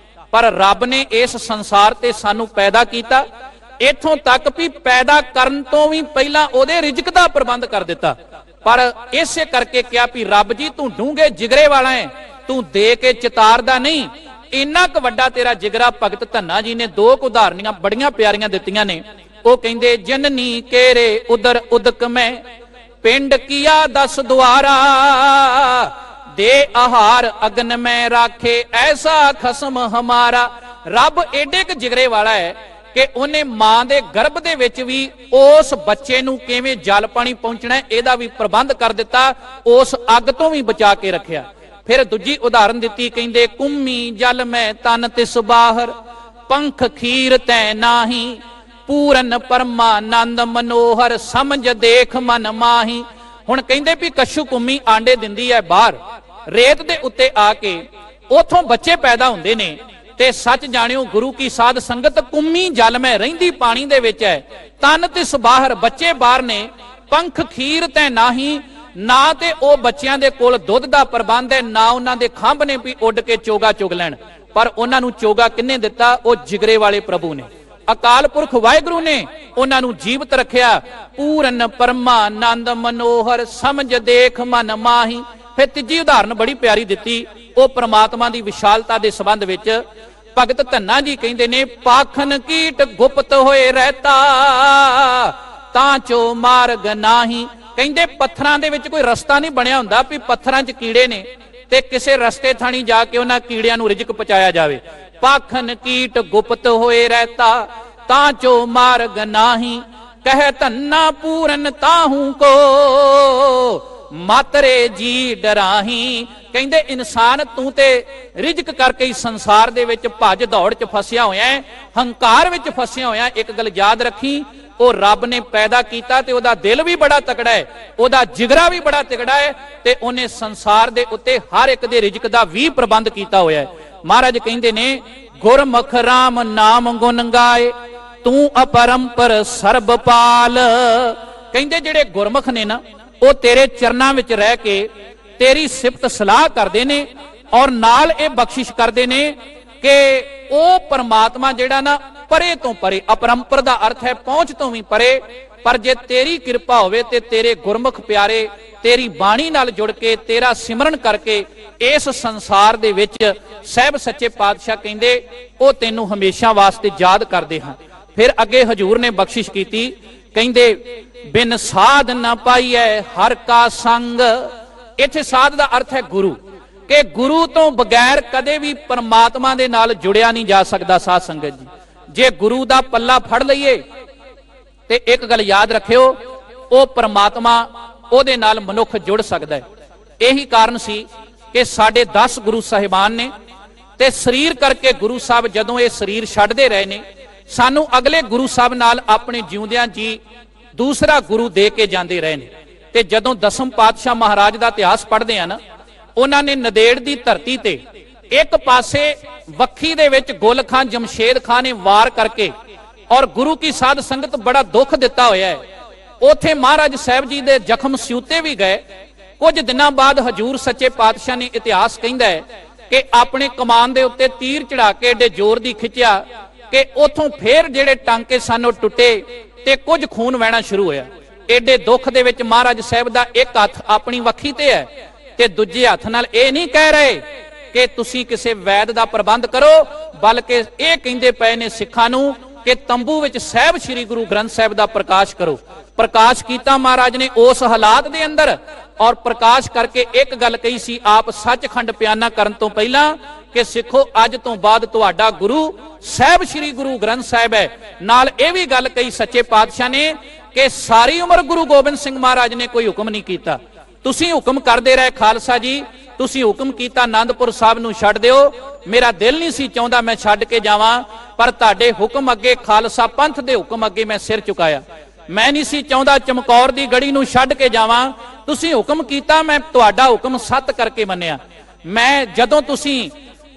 पर रब ने इस संसार ते सानू पैदा कीता, इथों तक भी पैदा करन तो भी पहला ओदे रिजक दा प्रबंध कर दिता। पर इसे करके क्या भी रब जी तू डूंगे जिगरे वाला है, तू दे के चितारदा नहीं। इन्ना क वड्डा तेरा जिगरा भगत धन्ना जी ने दो उदाहरणियां बड़ियां प्यारियां दित्तियां ने। वो कहंदे जननी केरे उदर उदक में पिंड किया 10 द्वारा, दे आहार अग्न में राखे ऐसा खसम हमारा। रब एडे क जिगरे वाला है ਕਿ ਉਹਨੇ ਮਾਂ ਦੇ ਗਰਭ ਦੇ ਵਿੱਚ ਵੀ ਉਸ ਬੱਚੇ ਨੂੰ ਕਿਵੇਂ ਜਲ ਪਾਣੀ ਪਹੁੰਚਣਾ ਇਹਦਾ ਵੀ ਪ੍ਰਬੰਧ ਕਰ ਦਿੱਤਾ, ਉਸ ਅੱਗ ਤੋਂ ਵੀ ਬਚਾ ਕੇ ਰੱਖਿਆ। ਫਿਰ ਦੂਜੀ ਉਦਾਹਰਨ ਦਿੱਤੀ, ਕਹਿੰਦੇ ਕੁੰਮੀ ਜਲ ਮੈਂ ਤਨ ਤਿਸ ਬਾਹਰ, ਪੰਖ ਖੀਰ ਤੈ ਨਾਹੀ, ਪੂਰਨ ਪਰਮਾਨੰਦ ਮਨੋਹਰ, ਸਮਝ ਦੇਖ ਮਨ ਮਾਹੀ। ਹੁਣ ਕਹਿੰਦੇ ਵੀ ਕੱਛੂ ਕੁੰਮੀ ਆਂਡੇ ਦਿੰਦੀ ਹੈ ਬਾਹਰ ਰੇਤ ਦੇ ਉੱਤੇ ਆ ਕੇ, ਉਥੋਂ ਬੱਚੇ ਪੈਦਾ ਹੁੰਦੇ ਨੇ। ਤੇ ਸੱਚ ਜਾਣਿਓ ਗੁਰੂ ਕੀ ਸਾਧ ਸੰਗਤ, ਕੁੰਮੀ ਜਲ ਮੈਂ ਰਹਿੰਦੀ ਪਾਣੀ ਦੇ ਵਿੱਚ ਹੈ, ਤਨ ਤਿਸ ਬਾਹਰ, ਬੱਚੇ ਬਾਹਰ ਨੇ, ਪੰਖ ਖੀਰ ਤੈ ਨਾਹੀ, ਨਾ ਤੇ ਉਹ ਬੱਚਿਆਂ ਦੇ ਕੋਲ ਦੁੱਧ ਦਾ ਪ੍ਰਬੰਧ ਹੈ, ਨਾ ਉਹਨਾਂ ਦੇ ਖੰਭ ਨੇ ਵੀ ਉੱਡ ਕੇ ਚੋਗਾ ਚੁਗ ਲੈਣ। ਪਰ ਉਹਨਾਂ ਨੂੰ ਚੋਗਾ ਕਿਹਨੇ ਦਿੱਤਾ? ਉਹ ਜਿਗਰੇ ਵਾਲੇ ਪ੍ਰਭੂ ਨੇ, ਅਕਾਲ ਪੁਰਖ ਵਾਹਿਗੁਰੂ ਨੇ ਉਹਨਾਂ ਨੂੰ ਜੀਵਤ ਰੱਖਿਆ। ਪੂਰਨ ਪਰਮਾਨੰਦ ਮਨੋਹਰ, ਸਮਝ ਦੇਖ ਮਨ ਮਾਹੀ। ਫਿਰ ਤੀਜੀ ਉਦਾਹਰਨ ਬੜੀ ਪਿਆਰੀ ਦਿੱਤੀ, ਉਹ ਪ੍ਰਮਾਤਮਾ ਦੀ ਵਿਸ਼ਾਲਤਾ ਦੇ ਸੰਬੰਧ ਵਿੱਚ। ਭਗਤ ਧੰਨਾ ਜੀ ਕਹਿੰਦੇ ਨੇ, ਪਾਖਨ ਕੀਟ ਗੁਪਤ ਹੋਏ ਰਹਿਤਾ, ਤਾਂ ਚੋ ਮਾਰਗ ਨਾਹੀ। ਕਹਿੰਦੇ ਪੱਥਰਾਂ ਦੇ ਵਿੱਚ ਕੋਈ ਰਸਤਾ ਨਹੀਂ ਬਣਿਆ ਹੁੰਦਾ ਵੀ ਪੱਥਰਾਂ 'ਚ ਕੀੜੇ ਨੇ ਤੇ ਕਿਸੇ ਰਸਤੇ ਥਾਣੀ ਜਾ ਕੇ ਉਹਨਾਂ ਕੀੜਿਆਂ ਨੂੰ ਰਿਜ਼ਕ ਪਹੁੰਚਾਇਆ ਜਾਵੇ। ਪਾਖਨ ਕੀਟ ਗੁਪਤ ਹੋਏ ਰਹਿਤਾ, ਤਾਂ ਚੋ ਮਾਰਗ ਨਾਹੀ, ਕਹਿ ਧੰਨਾ ਪੂਰਨ ਤਾਹੂ ਕੋ, ਮਾਤਰੇ ਜੀ ਡਰਾਹੀ। ਕਹਿੰਦੇ ਇਨਸਾਨ ਤੂੰ ਤੇ ਰਿਜ਼ਕ ਕਰਕੇ ਹੀ ਸੰਸਾਰ ਦੇ ਵਿੱਚ ਭੱਜ ਦੌੜ 'ਚ ਫਸਿਆ ਹੋਇਆ ਹੈ, ਹੰਕਾਰ ਵਿੱਚ ਫਸਿਆ ਹੋਇਆ। ਇੱਕ ਗੱਲ ਯਾਦ ਰੱਖੀ, ਉਹ ਰੱਬ ਨੇ ਪੈਦਾ ਕੀਤਾ ਤੇ ਉਹਦਾ ਦਿਲ ਵੀ ਬੜਾ ਤਕੜਾ ਹੈ, ਉਹਦਾ ਜਿਗਰਾ ਵੀ ਬੜਾ ਤਕੜਾ ਹੈ, ਤੇ ਉਹਨੇ ਸੰਸਾਰ ਦੇ ਉੱਤੇ ਹਰ ਇੱਕ ਦੇ ਰਿਜ਼ਕ ਦਾ ਵੀ ਪ੍ਰਬੰਧ ਕੀਤਾ ਹੋਇਆ ਹੈ। ਮਹਾਰਾਜ ਕਹਿੰਦੇ ਨੇ, ਗੁਰਮੁਖ ਰਾਮ ਨਾਮ ਗੁਣ ਗਾਏ, ਤੂੰ ਅਪਰੰਪਰ ਸਰਬਪਾਲ। ਕਹਿੰਦੇ ਜਿਹੜੇ ਗੁਰਮੁਖ ਨੇ ਨਾ, ਉਹ ਤੇਰੇ ਚਰਨਾਂ ਵਿੱਚ ਰਹਿ ਕੇ ਤੇਰੀ ਸਿਫਤ ਸਲਾਹ ਕਰਦੇ ਨੇ, ਔਰ ਨਾਲ ਇਹ ਬਖਸ਼ਿਸ਼ ਕਰਦੇ ਨੇ ਕਿ ਉਹ ਪਰਮਾਤਮਾ ਜਿਹੜਾ ਨਾ ਪਰੇ ਤੋਂ ਪਰੇ, ਅਪਰੰਪਰ ਦਾ ਅਰਥ ਹੈ ਪਹੁੰਚ ਤੋਂ ਵੀ ਪਰੇ। ਪਰ ਜੇ ਤੇਰੀ ਕਿਰਪਾ ਹੋਵੇ ਤੇ ਤੇਰੇ ਗੁਰਮੁਖ ਪਿਆਰੇ ਤੇਰੀ ਬਾਣੀ ਨਾਲ ਜੁੜ ਕੇ ਤੇਰਾ ਸਿਮਰਨ ਕਰਕੇ ਇਸ ਸੰਸਾਰ ਦੇ ਵਿੱਚ ਸਹਿਬ ਸੱਚੇ ਪਾਤਸ਼ਾਹ ਕਹਿੰਦੇ ਉਹ ਤੈਨੂੰ ਹਮੇਸ਼ਾ ਵਾਸਤੇ ਯਾਦ ਕਰਦੇ ਹਨ। ਫਿਰ ਅੱਗੇ ਹਜੂਰ ਨੇ ਬਖਸ਼ਿਸ਼ ਕੀਤੀ, ਕਹਿੰਦੇ ਬਿਨ ਸਾਧ ਨਾ ਪਾਈਐ ਹਰ ਕਾ ਸੰਗ। ਇੱਥੇ ਸਾਧ ਦਾ ਅਰਥ ਹੈ ਗੁਰੂ, ਕਿ ਗੁਰੂ ਤੋਂ ਬਗੈਰ ਕਦੇ ਵੀ ਪਰਮਾਤਮਾ ਦੇ ਨਾਲ ਜੁੜਿਆ ਨਹੀਂ ਜਾ ਸਕਦਾ। ਸਾਧ ਸੰਗਤ ਜੀ, ਜੇ ਗੁਰੂ ਦਾ ਪੱਲਾ ਫੜ ਲਈਏ ਤੇ ਇੱਕ ਗੱਲ ਯਾਦ ਰੱਖਿਓ, ਉਹ ਪਰਮਾਤਮਾ ਉਹਦੇ ਨਾਲ ਮਨੁੱਖ ਜੁੜ ਸਕਦਾ ਹੈ। ਇਹੀ ਕਾਰਨ ਸੀ ਕਿ ਸਾਡੇ 10 ਗੁਰੂ ਸਾਹਿਬਾਨ ਨੇ, ਤੇ ਸਰੀਰ ਕਰਕੇ ਗੁਰੂ ਸਾਹਿਬ ਜਦੋਂ ਇਹ ਸਰੀਰ ਛੱਡਦੇ ਰਹੇ ਨੇ, ਸਾਨੂੰ ਅਗਲੇ ਗੁਰੂ ਸਾਹਿਬ ਨਾਲ ਆਪਣੇ ਜਿਉਂਦਿਆਂ ਜੀ ਦੂਸਰਾ ਗੁਰੂ ਦੇ ਕੇ ਜਾਂਦੇ ਰਹੇ ਨੇ। ਤੇ ਜਦੋਂ ਦਸਮ ਪਾਤਸ਼ਾਹ ਮਹਾਰਾਜ ਦਾ ਇਤਿਹਾਸ ਪੜ੍ਹਦੇ ਆ ਨਾ, ਉਹਨਾਂ ਨੇ ਨਦੇੜ ਦੀ ਧਰਤੀ ਤੇ ਇੱਕ ਪਾਸੇ ਵੱਖੀ ਦੇ ਵਿੱਚ ਗੁਲ ਖਾਨ ਜਮਸ਼ੇਦ ਖਾਨ ਨੇ ਵਾਰ ਕਰਕੇ ਔਰ ਗੁਰੂ ਕੀ ਸਾਧ ਸੰਗਤ ਬੜਾ ਦੁੱਖ ਦਿੱਤਾ ਹੋਇਆ ਹੈ। ਉਥੇ ਮਹਾਰਾਜ ਸਾਹਿਬ ਜੀ ਦੇ ਜ਼ਖਮ ਸਿਉਤੇ ਵੀ ਗਏ। ਕੁਝ ਦਿਨਾਂ ਬਾਅਦ ਹਜੂਰ ਸੱਚੇ ਪਾਤਸ਼ਾਹ ਨੇ ਇਤਿਹਾਸ ਕਹਿੰਦਾ ਹੈ ਕਿ ਆਪਣੇ ਕਮਾਨ ਦੇ ਉੱਤੇ ਤੀਰ ਚੜਾ ਕੇ ਏਡੇ ਜ਼ੋਰ ਦੀ ਖਿੱਚਿਆ ਕਿ ਉਥੋਂ ਫੇਰ ਜਿਹੜੇ ਟਾਂਕੇ ਸਨ ਉਹ ਟੁੱਟੇ ਤੇ ਕੁਝ ਖੂਨ ਵਹਿਣਾ ਸ਼ੁਰੂ ਹੋਇਆ। ਏਡੇ ਦੁੱਖ ਦੇ ਵਿੱਚ ਮਹਾਰਾਜ ਸਾਹਿਬ ਦਾ ਇੱਕ ਹੱਥ ਆਪਣੀ ਵੱਖੀ ਤੇ ਹੈ ਤੇ ਦੂਜੇ ਹੱਥ ਨਾਲ ਇਹ ਨਹੀਂ ਕਹਿ ਰਹੇ ਕਿ ਤੁਸੀਂ ਕਿਸੇ ਵੈਦ ਦਾ ਪ੍ਰਬੰਧ ਕਰੋ, ਬਲਕਿ ਇਹ ਕਹਿੰਦੇ ਪਏ ਨੇ ਸਿੱਖਾਂ ਨੂੰ ਕਿ ਤੰਬੂ ਵਿੱਚ ਸਾਹਿਬ ਸ੍ਰੀ ਗੁਰੂ ਗ੍ਰੰਥ ਸਾਹਿਬ ਦਾ ਪ੍ਰਕਾਸ਼ ਕਰੋ। ਪ੍ਰਕਾਸ਼ ਕੀਤਾ ਮਹਾਰਾਜ ਨੇ ਉਸ ਹਾਲਾਤ ਦੇ ਅੰਦਰ, ਔਰ ਪ੍ਰਕਾਸ਼ ਕਰਕੇ ਇੱਕ ਗੱਲ ਕਹੀ ਸੀ ਆਪ ਸੱਚਖੰਡ ਪਿਆਨਾ ਕਰਨ ਤੋਂ ਪਹਿਲਾਂ ਕਿ ਸਿੱਖੋ ਅੱਜ ਤੋਂ ਬਾਅਦ ਤੁਹਾਡਾ ਗੁਰੂ ਸਾਹਿਬ ਸ੍ਰੀ ਗੁਰੂ ਗ੍ਰੰਥ ਸਾਹਿਬ ਹੈ। ਨਾਲ ਇਹ ਵੀ ਗੱਲ ਕਹੀ ਸੱਚੇ ਪਾਤਸ਼ਾਹ ਨੇ ਕਿ ਸਾਰੀ ਉਮਰ ਗੁਰੂ ਗੋਬਿੰਦ ਸਿੰਘ ਮਹਾਰਾਜ ਨੇ ਕੋਈ ਹੁਕਮ ਨਹੀਂ ਕੀਤਾ, ਤੁਸੀਂ ਹੁਕਮ ਕਰਦੇ ਰਹੇ ਖਾਲਸਾ ਜੀ, ਤੁਸੀਂ ਹੁਕਮ ਕੀਤਾ ਆਨੰਦਪੁਰ ਸਾਹਿਬ ਨੂੰ ਛੱਡ ਦਿਓ, ਮੇਰਾ ਦਿਲ ਨਹੀਂ ਸੀ ਚਾਹੁੰਦਾ ਮੈਂ ਛੱਡ ਕੇ ਜਾਵਾਂ, ਪਰ ਤੁਹਾਡੇ ਹੁਕਮ ਅੱਗੇ, ਖਾਲਸਾ ਪੰਥ ਦੇ ਹੁਕਮ ਅੱਗੇ ਮੈਂ ਸਿਰ ਝੁਕਾਇਆ। ਮੈਂ ਨਹੀਂ ਸੀ ਚਾਹੁੰਦਾ ਚਮਕੌਰ ਦੀ ਗੜੀ ਨੂੰ ਛੱਡ ਕੇ ਜਾਵਾਂ, ਤੁਸੀਂ ਹੁਕਮ ਕੀਤਾ, ਮੈਂ ਤੁਹਾਡਾ ਹੁਕਮ ਸੱਤ ਕਰਕੇ ਮੰਨਿਆ। ਮੈਂ ਜਦੋਂ ਤੁਸੀਂ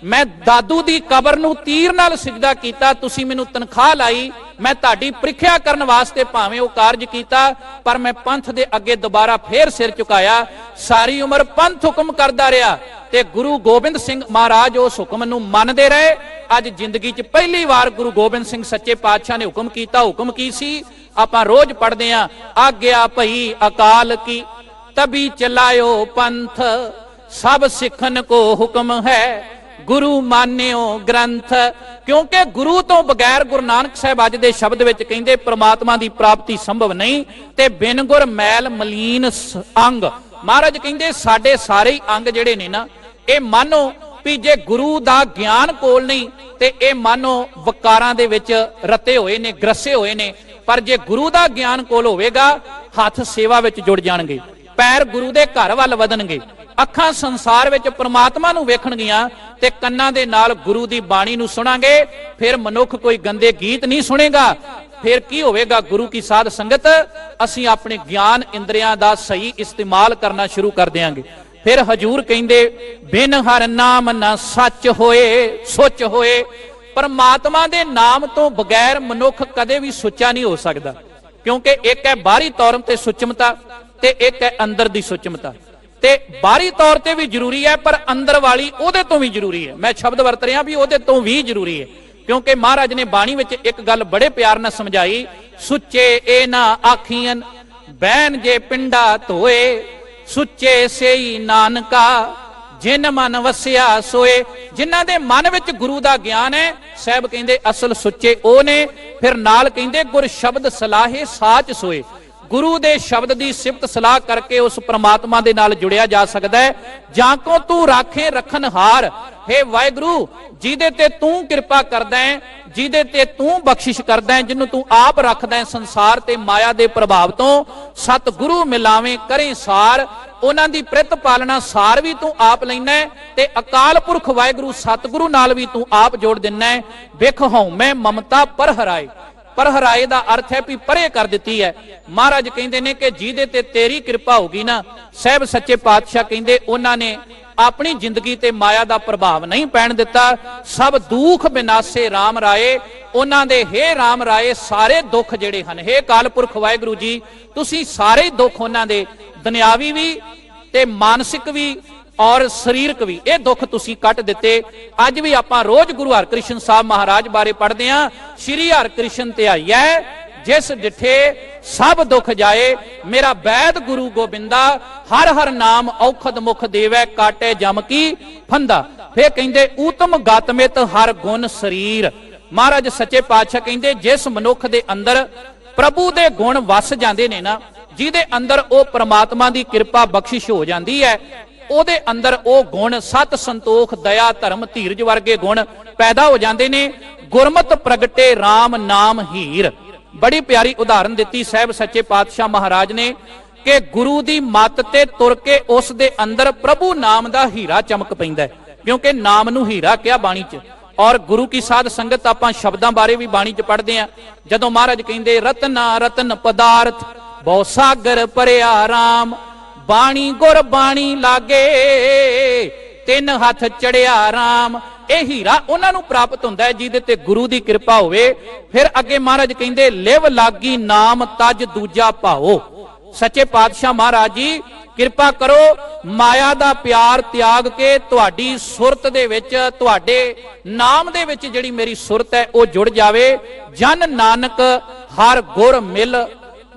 ਮੈਂ ਦਾਦੂ ਦੀ ਕਬਰ ਨੂੰ ਤੀਰ ਨਾਲ ਸਿਜਦਾ ਕੀਤਾ, ਤੁਸੀਂ ਮੈਨੂੰ ਤਨਖਾਹ ਲਾਈ, ਮੈਂ ਤੁਹਾਡੀ ਪ੍ਰੀਖਿਆ ਕਰਨ ਵਾਸਤੇ ਭਾਵੇਂ ਉਹ ਕਾਰਜ ਕੀਤਾ, ਪਰ ਮੈਂ ਪੰਥ ਦੇ ਅੱਗੇ ਦੁਬਾਰਾ ਫੇਰ ਸਿਰ ਝੁਕਾਇਆ। ਸਾਰੀ ਉਮਰ ਪੰਥ ਹੁਕਮ ਕਰਦਾ ਰਿਹਾ ਤੇ ਗੁਰੂ ਗੋਬਿੰਦ ਸਿੰਘ ਮਹਾਰਾਜ ਉਸ ਹੁਕਮ ਨੂੰ ਮੰਨਦੇ ਰਹੇ। ਅੱਜ ਜ਼ਿੰਦਗੀ 'ਚ ਪਹਿਲੀ ਵਾਰ ਗੁਰੂ ਗੋਬਿੰਦ ਸਿੰਘ ਸੱਚੇ ਪਾਤਸ਼ਾਹ ਨੇ ਹੁਕਮ ਕੀਤਾ। ਹੁਕਮ ਕੀ ਸੀ? ਆਪਾਂ ਰੋਜ਼ ਪੜ੍ਹਦੇ ਆਂ, ਆਗਿਆ ਭਈ ਅਕਾਲ ਕੀ ਤਬੀ ਚਲਾਇਓ ਪੰਥ, ਸਭ ਸਿੱਖਨ ਕੋ ਹੁਕਮ ਹੈ ਗੁਰੂ ਮਾਨਿਓ ਗ੍ਰੰਥ। ਕਿਉਂਕਿ ਗੁਰੂ ਤੋਂ ਬਗੈਰ, ਗੁਰੂ ਨਾਨਕ ਸਾਹਿਬ ਅੱਜ ਦੇ ਸ਼ਬਦ ਵਿੱਚ ਕਹਿੰਦੇ ਪ੍ਰਮਾਤਮਾ ਦੀ ਪ੍ਰਾਪਤੀ ਸੰਭਵ ਨਹੀਂ, ਤੇ ਬਿਨ ਗੁਰ ਮੈਲ ਮਲੀਨ ਅੰਗ। ਮਹਾਰਾਜ ਕਹਿੰਦੇ ਸਾਡੇ ਸਾਰੇ ਅੰਗ ਜਿਹੜੇ ਨੇ ਨਾ, ਇਹ ਮਾਨੋ ਵੀ ਜੇ ਗੁਰੂ ਦਾ ਗਿਆਨ ਕੋਲ ਨਹੀਂ ਤੇ ਇਹ ਮਾਨੋ ਵਕਾਰਾਂ ਦੇ ਵਿੱਚ ਰਤੇ ਹੋਏ ਨੇ, ਗਰਸੇ ਹੋਏ ਨੇ। ਪਰ ਜੇ ਗੁਰੂ ਦਾ ਗਿਆਨ ਕੋਲ ਹੋਵੇਗਾ, ਹੱਥ ਸੇਵਾ ਵਿੱਚ ਜੁੜ ਜਾਣਗੇ, ਪੈਰ ਗੁਰੂ ਦੇ ਘਰ ਵੱਲ ਵਧਣਗੇ, ਅੱਖਾਂ ਸੰਸਾਰ ਵਿੱਚ ਪ੍ਰਮਾਤਮਾ ਨੂੰ ਵੇਖਣਗੀਆਂ ਤੇ ਕੰਨਾਂ ਦੇ ਨਾਲ ਗੁਰੂ ਦੀ ਬਾਣੀ ਨੂੰ ਸੁਣਾਂਗੇ। ਫਿਰ ਮਨੁੱਖ ਕੋਈ ਗੰਦੇ ਗੀਤ ਨਹੀਂ ਸੁਣੇਗਾ। ਫਿਰ ਕੀ ਹੋਵੇਗਾ? ਗੁਰੂ ਕੀ ਸਾਧ ਸੰਗਤ, ਅਸੀਂ ਆਪਣੇ ਗਿਆਨ ਇੰਦਰੀਆਂ ਦਾ ਸਹੀ ਇਸਤੇਮਾਲ ਕਰਨਾ ਸ਼ੁਰੂ ਕਰ ਦਿਆਂਗੇ। ਫਿਰ ਹਜੂਰ ਕਹਿੰਦੇ ਬਿਨ ਹਰ ਨਾਮ ਨਾ ਸੱਚ ਹੋਏ ਸੁੱਚ ਹੋਏ। ਪਰਮਾਤਮਾ ਦੇ ਨਾਮ ਤੋਂ ਬਗੈਰ ਮਨੁੱਖ ਕਦੇ ਵੀ ਸੁੱਚਾ ਨਹੀਂ ਹੋ ਸਕਦਾ, ਕਿਉਂਕਿ ਇੱਕ ਹੈ ਬਾਹਰੀ ਤੌਰ ਤੇ ਸੁੱਚਮਤਾ ਤੇ ਇੱਕ ਹੈ ਅੰਦਰ ਦੀ ਸੁੱਚਮਤਾ। ਤੇ ਬਾਹਰੀ ਤੌਰ ਤੇ ਵੀ ਜ਼ਰੂਰੀ ਹੈ, ਪਰ ਅੰਦਰ ਵਾਲੀ ਉਹਦੇ ਤੋਂ ਵੀ ਜ਼ਰੂਰੀ ਹੈ। ਮੈਂ ਸ਼ਬਦ ਵਰਤ ਰਿਹਾ ਵੀ ਉਹਦੇ ਤੋਂ ਵੀ ਜ਼ਰੂਰੀ ਹੈ, ਕਿਉਂਕਿ ਮਹਾਰਾਜ ਨੇ ਬਾਣੀ ਵਿੱਚ ਇੱਕ ਗੱਲ ਬੜੇ ਪਿਆਰ ਨਾਲ ਸਮਝਾਈ, ਸੁੱਚੇ ਇਹ ਨਾ ਆਖੀਆਂ ਬਹਿਨ ਜੇ ਪਿੰਡਾ ਧੋਏ, ਸੁੱਚੇ ਸਈ ਨਾਨਕਾ ਜਿਨ ਮਨ ਵਸਿਆ ਸੋਏ। ਜਿਨ੍ਹਾਂ ਦੇ ਮਨ ਵਿੱਚ ਗੁਰੂ ਦਾ ਗਿਆਨ ਹੈ, ਸਾਹਿਬ ਕਹਿੰਦੇ ਅਸਲ ਸੁੱਚੇ ਉਹ ਨੇ। ਫਿਰ ਨਾਲ ਕਹਿੰਦੇ ਗੁਰ ਸ਼ਬਦ ਸਲਾਹੇ ਸਾਚ ਸੋਏ। ਗੁਰੂ ਦੇ ਸ਼ਬਦ ਦੀ ਸਿਫਤ ਸਲਾਹ ਕਰਕੇ ਉਸ ਪ੍ਰਮਾਤਮਾ ਦੇ ਨਾਲ ਜੁੜਿਆ ਜਾ ਸਕਦਾ ਹੈ। ਜਾਂ ਕੋ ਤੂੰ ਰਾਖੇ ਰਖਨਹਾਰ, ਹੇ ਵਾਹਿਗੁਰੂ ਜਿਹਦੇ ਤੇ ਤੂੰ ਕਿਰਪਾ ਕਰਦਾ ਹੈ, ਜਿਹਦੇ ਤੇ ਤੂੰ ਬਖਸ਼ਿਸ਼ ਕਰਦਾ ਹੈ, ਜਿਹਨੂੰ ਤੂੰ ਆਪ ਰੱਖਦਾ ਹੈ ਸੰਸਾਰ ਤੇ ਮਾਇਆ ਦੇ ਪ੍ਰਭਾਵ ਤੋਂ। ਸਤਿਗੁਰੂ ਮਿਲਾਵੇਂ ਕਰੇ ਸਾਰ, ਉਹਨਾਂ ਦੀ ਪ੍ਰਿਤ ਪਾਲਣਾ ਸਾਰ ਵੀ ਤੂੰ ਆਪ ਲੈਣਾ ਹੈ ਤੇ ਅਕਾਲ ਪੁਰਖ ਵਾਹਿਗੁਰੂ ਸਤਿਗੁਰੂ ਨਾਲ ਵੀ ਤੂੰ ਆਪ ਜੋੜ ਦਿੰਨਾ ਹੈ। ਵੇਖ ਹਉਮੈ ਮਮਤਾ ਪਰ ਹਰਾਏ। ਪਰ ਹਰਾਏ ਦਾ ਅਰਥ ਹੈ ਵੀ ਪਰੇ ਕਰ ਦਿੱਤੀ ਹੈ। ਮਹਾਰਾਜ ਕਹਿੰਦੇ ਨੇ ਕਿ ਜਿਹਦੇ ਤੇ ਤੇਰੀ ਕਿਰਪਾ ਹੋਗੀ ਨਾ, ਸਾਹਿਬ ਸੱਚੇ ਪਾਤਸ਼ਾਹ ਕਹਿੰਦੇ ਉਹਨਾਂ ਨੇ ਆਪਣੀ ਜ਼ਿੰਦਗੀ ਤੇ ਮਾਇਆ ਦਾ ਪ੍ਰਭਾਵ ਨਹੀਂ ਪੈਣ ਦਿੱਤਾ। ਸਭ ਦੁੱਖ ਬਿਨਾਸੇ RAM ਰਾਏ। ਉਹਨਾਂ ਦੇ ਹੇ RAM ਰਾਏ ਸਾਰੇ ਦੁੱਖ ਜਿਹੜੇ ਹਨ, ਹੇ ਅਕਾਲ ਪੁਰਖ ਵਾਹਿਗੁਰੂ ਜੀ ਤੁਸੀਂ ਸਾਰੇ ਦੁੱਖ ਉਹਨਾਂ ਦੇ ਦੁਨਿਆਵੀ ਵੀ ਤੇ ਮਾਨਸਿਕ ਵੀ ਔਰ ਸਰੀਰਕ ਵੀ, ਇਹ ਦੁੱਖ ਤੁਸੀਂ ਕੱਟ ਦਿੱਤੇ। ਅੱਜ ਵੀ ਆਪਾਂ ਰੋਜ਼ ਗੁਰੂ ਹਰਕ੍ਰਿਸ਼ਨ ਸਾਹਿਬ ਮਹਾਰਾਜ ਬਾਰੇ ਪੜ੍ਹਦੇ ਹਾਂ, ਸ਼੍ਰੀ ਹਰਕ੍ਰਿਸ਼ਨ ਧਿਆਈਐ ਜਿਸ ਡਿਠੇ ਸਭ ਦੁੱਖ ਜਾਏ। ਮੇਰਾ ਬੈਦ ਗੁਰੂ ਗੋਬਿੰਦਾ ਹਰ ਹਰ ਨਾਮ ਔਖਦ ਮੁਖ ਦੇਵੈ, ਕਾਟੇ ਜਮ ਕੀ ਫੰਦਾ। ਫੇਰ ਕਹਿੰਦੇ ਊਤਮ ਗਤਮਿਤ ਹਰ ਗੁਣ ਸਰੀਰ। ਮਹਾਰਾਜ ਸੱਚੇ ਪਾਤਸ਼ਾਹ ਕਹਿੰਦੇ ਜਿਸ ਮਨੁੱਖ ਦੇ ਅੰਦਰ ਪ੍ਰਭੂ ਦੇ ਗੁਣ ਵਸ ਜਾਂਦੇ ਨੇ ਨਾ, ਜਿਹਦੇ ਅੰਦਰ ਉਹ ਪ੍ਰਮਾਤਮਾ ਦੀ ਕਿਰਪਾ ਬਖਸ਼ਿਸ਼ ਹੋ ਜਾਂਦੀ ਹੈ, ਉਹਦੇ ਅੰਦਰ ਉਹ ਗੁਣ ਸਤ ਸੰਤੋਖ ਦਇਆ ਧਰਮ ਧੀਰਜ ਵਰਗੇ ਗੁਣ ਪੈਦਾ ਹੋ ਜਾਂਦੇ ਨੇ। ਗੁਰਮਤ ਪ੍ਰਗਟੇ RAM ਨਾਮ ਹੀਰ। ਬੜੀ ਪਿਆਰੀ ਉਦਾਹਰਨ ਦਿੱਤੀ ਸਾਹਿਬ ਸੱਚੇ ਪਾਤਸ਼ਾਹ ਮਹਾਰਾਜ ਨੇ ਕਿ ਗੁਰੂ ਦੀ ਮੱਤ ਤੇ ਤੁਰ ਕੇ ਉਸ ਦੇ ਅੰਦਰ ਪ੍ਰਭੂ ਨਾਮ ਦਾ ਹੀਰਾ ਚਮਕ ਪੈਂਦਾ, ਕਿਉਂਕਿ ਨਾਮ ਨੂੰ ਹੀਰਾ ਕਿਹਾ ਬਾਣੀ 'ਚ। ਔਰ ਗੁਰੂ ਕੀ ਸਾਧ ਸੰਗਤ ਆਪਾਂ ਸ਼ਬਦਾਂ ਬਾਰੇ ਵੀ ਬਾਣੀ 'ਚ ਪੜ੍ਹਦੇ ਆ। ਜਦੋਂ ਮਹਾਰਾਜ ਕਹਿੰਦੇ ਰਤਨਾ ਰਤਨ ਪਦਾਰਥ ਬਹੁ ਸਾਗਰ ਭਰਿਆ RAM, ਬਾਣੀ ਗੁਰ ਬਾਣੀ ਲਾਗੇ ਤਿੰਨ ਹੱਥ ਚੜਿਆ RAM। ਇਹ ਹੀਰਾ ਉਹਨਾਂ ਨੂੰ ਪ੍ਰਾਪਤ ਹੁੰਦਾ ਹੈ ਜਿਹਦੇ ਤੇ ਗੁਰੂ ਦੀ ਕਿਰਪਾ ਹੋਵੇ। ਫਿਰ ਅੱਗੇ ਮਹਾਰਾਜ ਕਹਿੰਦੇ ਲਿਵ ਲਾਗੀ ਨਾਮ ਤਜ ਦੂਜਾ ਭਾਓ। ਸੱਚੇ ਪਾਤਸ਼ਾਹ ਮਹਾਰਾਜ ਜੀ ਕਿਰਪਾ ਕਰੋ, ਮਾਇਆ ਦਾ ਪਿਆਰ ਤਿਆਗ ਕੇ ਤੁਹਾਡੀ ਸੁਰਤ ਦੇ ਵਿੱਚ, ਤੁਹਾਡੇ ਨਾਮ ਦੇ ਵਿੱਚ ਜਿਹੜੀ ਮੇਰੀ ਸੁਰਤ ਹੈ ਉਹ ਜੁੜ ਜਾਵੇ। ਜਨ ਨਾਨਕ ਹਰ ਗੁਰ ਮਿਲ।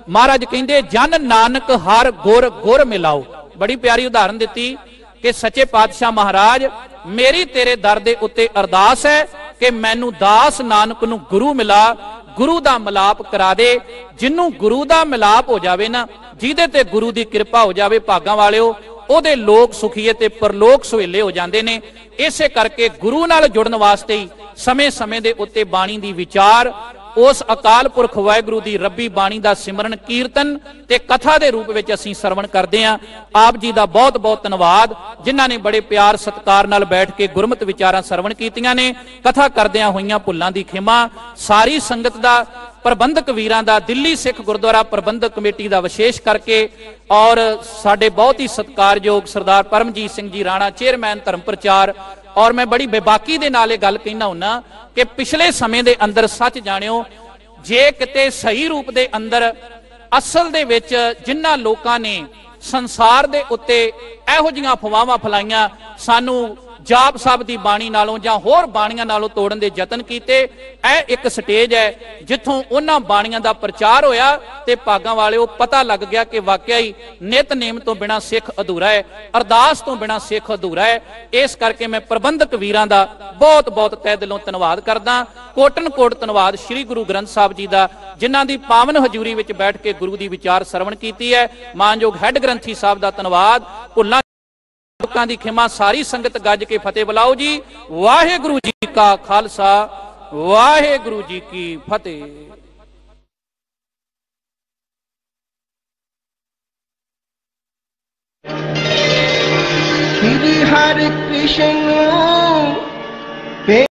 ਮਹਾਰਾਜ ਕਹਿੰਦੇ ਜਨ ਨਾਨਕ ਹਰ ਗੁਰ ਗੁਰ ਮਿਲਾਓ। ਬੜੀ ਪਿਆਰੀ ਉਦਾਹਰਨ ਦਿੱਤੀ ਕਿ ਸੱਚੇ ਪਾਤਸ਼ਾਹ ਮਹਾਰਾਜ ਮੇਰੀ ਤੇਰੇ ਦਰ ਦੇ ਉੱਤੇ ਅਰਦਾਸ ਹੈ ਕਿ ਮੈਨੂੰ ਦਾਸ ਨਾਨਕ ਨੂੰ ਗੁਰੂ ਮਿਲਾ, ਗੁਰੂ ਦਾ ਮਿਲਾਪ ਕਰਾ ਦੇ। ਜਿਹਨੂੰ ਗੁਰੂ ਦਾ ਮਿਲਾਪ ਹੋ ਜਾਵੇ ਨਾ, ਜਿਹਦੇ ਤੇ ਗੁਰੂ ਦੀ ਕਿਰਪਾ ਹੋ ਜਾਵੇ, ਭਾਗਾਂ ਵਾਲਿਓ, ਉਹਦੇ ਲੋਕ ਸੁਖੀਏ ਤੇ ਪਰਲੋਕ ਸੁਹੇਲੇ ਹੋ ਜਾਂਦੇ ਨੇ। ਇਸੇ ਕਰਕੇ ਗੁਰੂ ਨਾਲ ਜੁੜਨ ਵਾਸਤੇ ਹੀ ਸਮੇਂ-ਸਮੇਂ ਦੇ ਉੱਤੇ ਬਾਣੀ ਦੀ ਵਿਚਾਰ, ਉਸ ਅਕਾਲ ਪੁਰਖ ਵਾਹਿਗੁਰੂ ਦੀ ਰੱਬੀ ਬਾਣੀ ਦਾ ਸਿਮਰਨ ਕੀਰਤਨ ਤੇ ਕਥਾ ਦੇ ਰੂਪ ਵਿੱਚ ਅਸੀਂ ਸਰਵਣ ਕਰਦੇ ਹਾਂ। ਆਪ ਜੀ ਦਾ ਬਹੁਤ ਬਹੁਤ ਧੰਨਵਾਦ ਜਿਨ੍ਹਾਂ ਨੇ ਬੜੇ ਪਿਆਰ ਸਤਿਕਾਰ ਨਾਲ ਬੈਠ ਕੇ ਗੁਰਮਤਿ ਵਿਚਾਰਾਂ ਸਰਵਣ ਕੀਤੀਆਂ ਨੇ। ਕਥਾ ਕਰਦਿਆਂ ਹੋਈਆਂ ਭੁੱਲਾਂ ਦੀ ਖਿਮਾ ਸਾਰੀ ਸੰਗਤ ਦਾ, ਪ੍ਰਬੰਧਕ ਵੀਰਾਂ ਦਾ, ਦਿੱਲੀ ਸਿੱਖ ਗੁਰਦੁਆਰਾ ਪ੍ਰਬੰਧਕ ਕਮੇਟੀ ਦਾ ਵਿਸ਼ੇਸ਼ ਕਰਕੇ, ਔਰ ਸਾਡੇ ਬਹੁਤ ਹੀ ਸਤਿਕਾਰਯੋਗ ਸਰਦਾਰ ਪਰਮਜੀਤ ਸਿੰਘ ਜੀ ਰਾਣਾ ਚੇਅਰਮੈਨ ਧਰਮ ਪ੍ਰਚਾਰ। ਔਰ ਮੈਂ ਬੜੀ ਬੇਬਾਕੀ ਦੇ ਨਾਲ ਇਹ ਗੱਲ ਕਹਿਣਾ ਹੁੰਨਾ ਕਿ ਪਿਛਲੇ ਸਮੇਂ ਦੇ ਅੰਦਰ ਸੱਚ ਜਾਣਿਓ, ਜੇ ਕਿਤੇ ਸਹੀ ਰੂਪ ਦੇ ਅੰਦਰ ਅਸਲ ਦੇ ਵਿੱਚ ਜਿਨ੍ਹਾਂ ਲੋਕਾਂ ਨੇ ਸੰਸਾਰ ਦੇ ਉੱਤੇ ਇਹੋ ਜਿਹੀਆਂ ਅਫਵਾਹਾਂ ਫੈਲਾਈਆਂ, ਸਾਨੂੰ ਜਾਪ ਸਾਹਿਬ ਦੀ ਬਾਣੀ ਨਾਲੋਂ ਜਾਂ ਹੋਰ ਬਾਣੀਆਂ ਨਾਲੋਂ ਤੋੜਨ ਦੇ ਯਤਨ ਕੀਤੇ, ਇਹ ਇੱਕ ਸਟੇਜ ਹੈ ਜਿੱਥੋਂ ਉਹਨਾਂ ਬਾਣੀਆਂ ਦਾ ਪ੍ਰਚਾਰ ਹੋਇਆ ਤੇ ਭਾਗਾਂ ਵਾਲਿਓ ਪਤਾ ਲੱਗ ਗਿਆ ਕਿ ਵਾਕਿਆ ਹੀ ਨਿਤਨੇਮ ਤੋਂ ਬਿਨਾਂ ਸਿੱਖ ਅਧੂਰਾ ਹੈ, ਅਰਦਾਸ ਤੋਂ ਬਿਨਾਂ ਸਿੱਖ ਅਧੂਰਾ ਹੈ। ਇਸ ਕਰਕੇ ਮੈਂ ਪ੍ਰਬੰਧਕ ਵੀਰਾਂ ਦਾ ਬਹੁਤ ਬਹੁਤ ਤਹਿ ਦਿਲੋਂ ਧੰਨਵਾਦ ਕਰਦਾ। ਕੋਟਨ ਕੋਟ ਧੰਨਵਾਦ ਸ੍ਰੀ ਗੁਰੂ ਗ੍ਰੰਥ ਸਾਹਿਬ ਜੀ ਦਾ, ਜਿਨ੍ਹਾਂ ਦੀ ਪਾਵਨ ਹਜ਼ੂਰੀ ਵਿੱਚ ਬੈਠ ਕੇ ਗੁਰੂ ਦੀ ਵਿਚਾਰ ਸਰਵਣ ਕੀਤੀ ਹੈ। ਮਾਨਯੋਗ ਹੈੱਡ ਗ੍ਰੰਥੀ ਸਾਹਿਬ ਦਾ ਧੰਨਵਾਦ। ਭੁੱਲਾਂ ਲੋਕਾਂ ਦੀ ਖਿਮਾ। ਸਾਰੀ ਸੰਗਤ ਗੱਜ ਕੇ ਫਤਿਹ ਬੁਲਾਓ ਜੀ। ਵਾਹਿਗੁਰੂ ਜੀ ਕਾ ਖਾਲਸਾ, ਵਾਹਿਗੁਰੂ ਜੀ ਕੀ ਫਤਿਹ। श्री हरि कृष्ण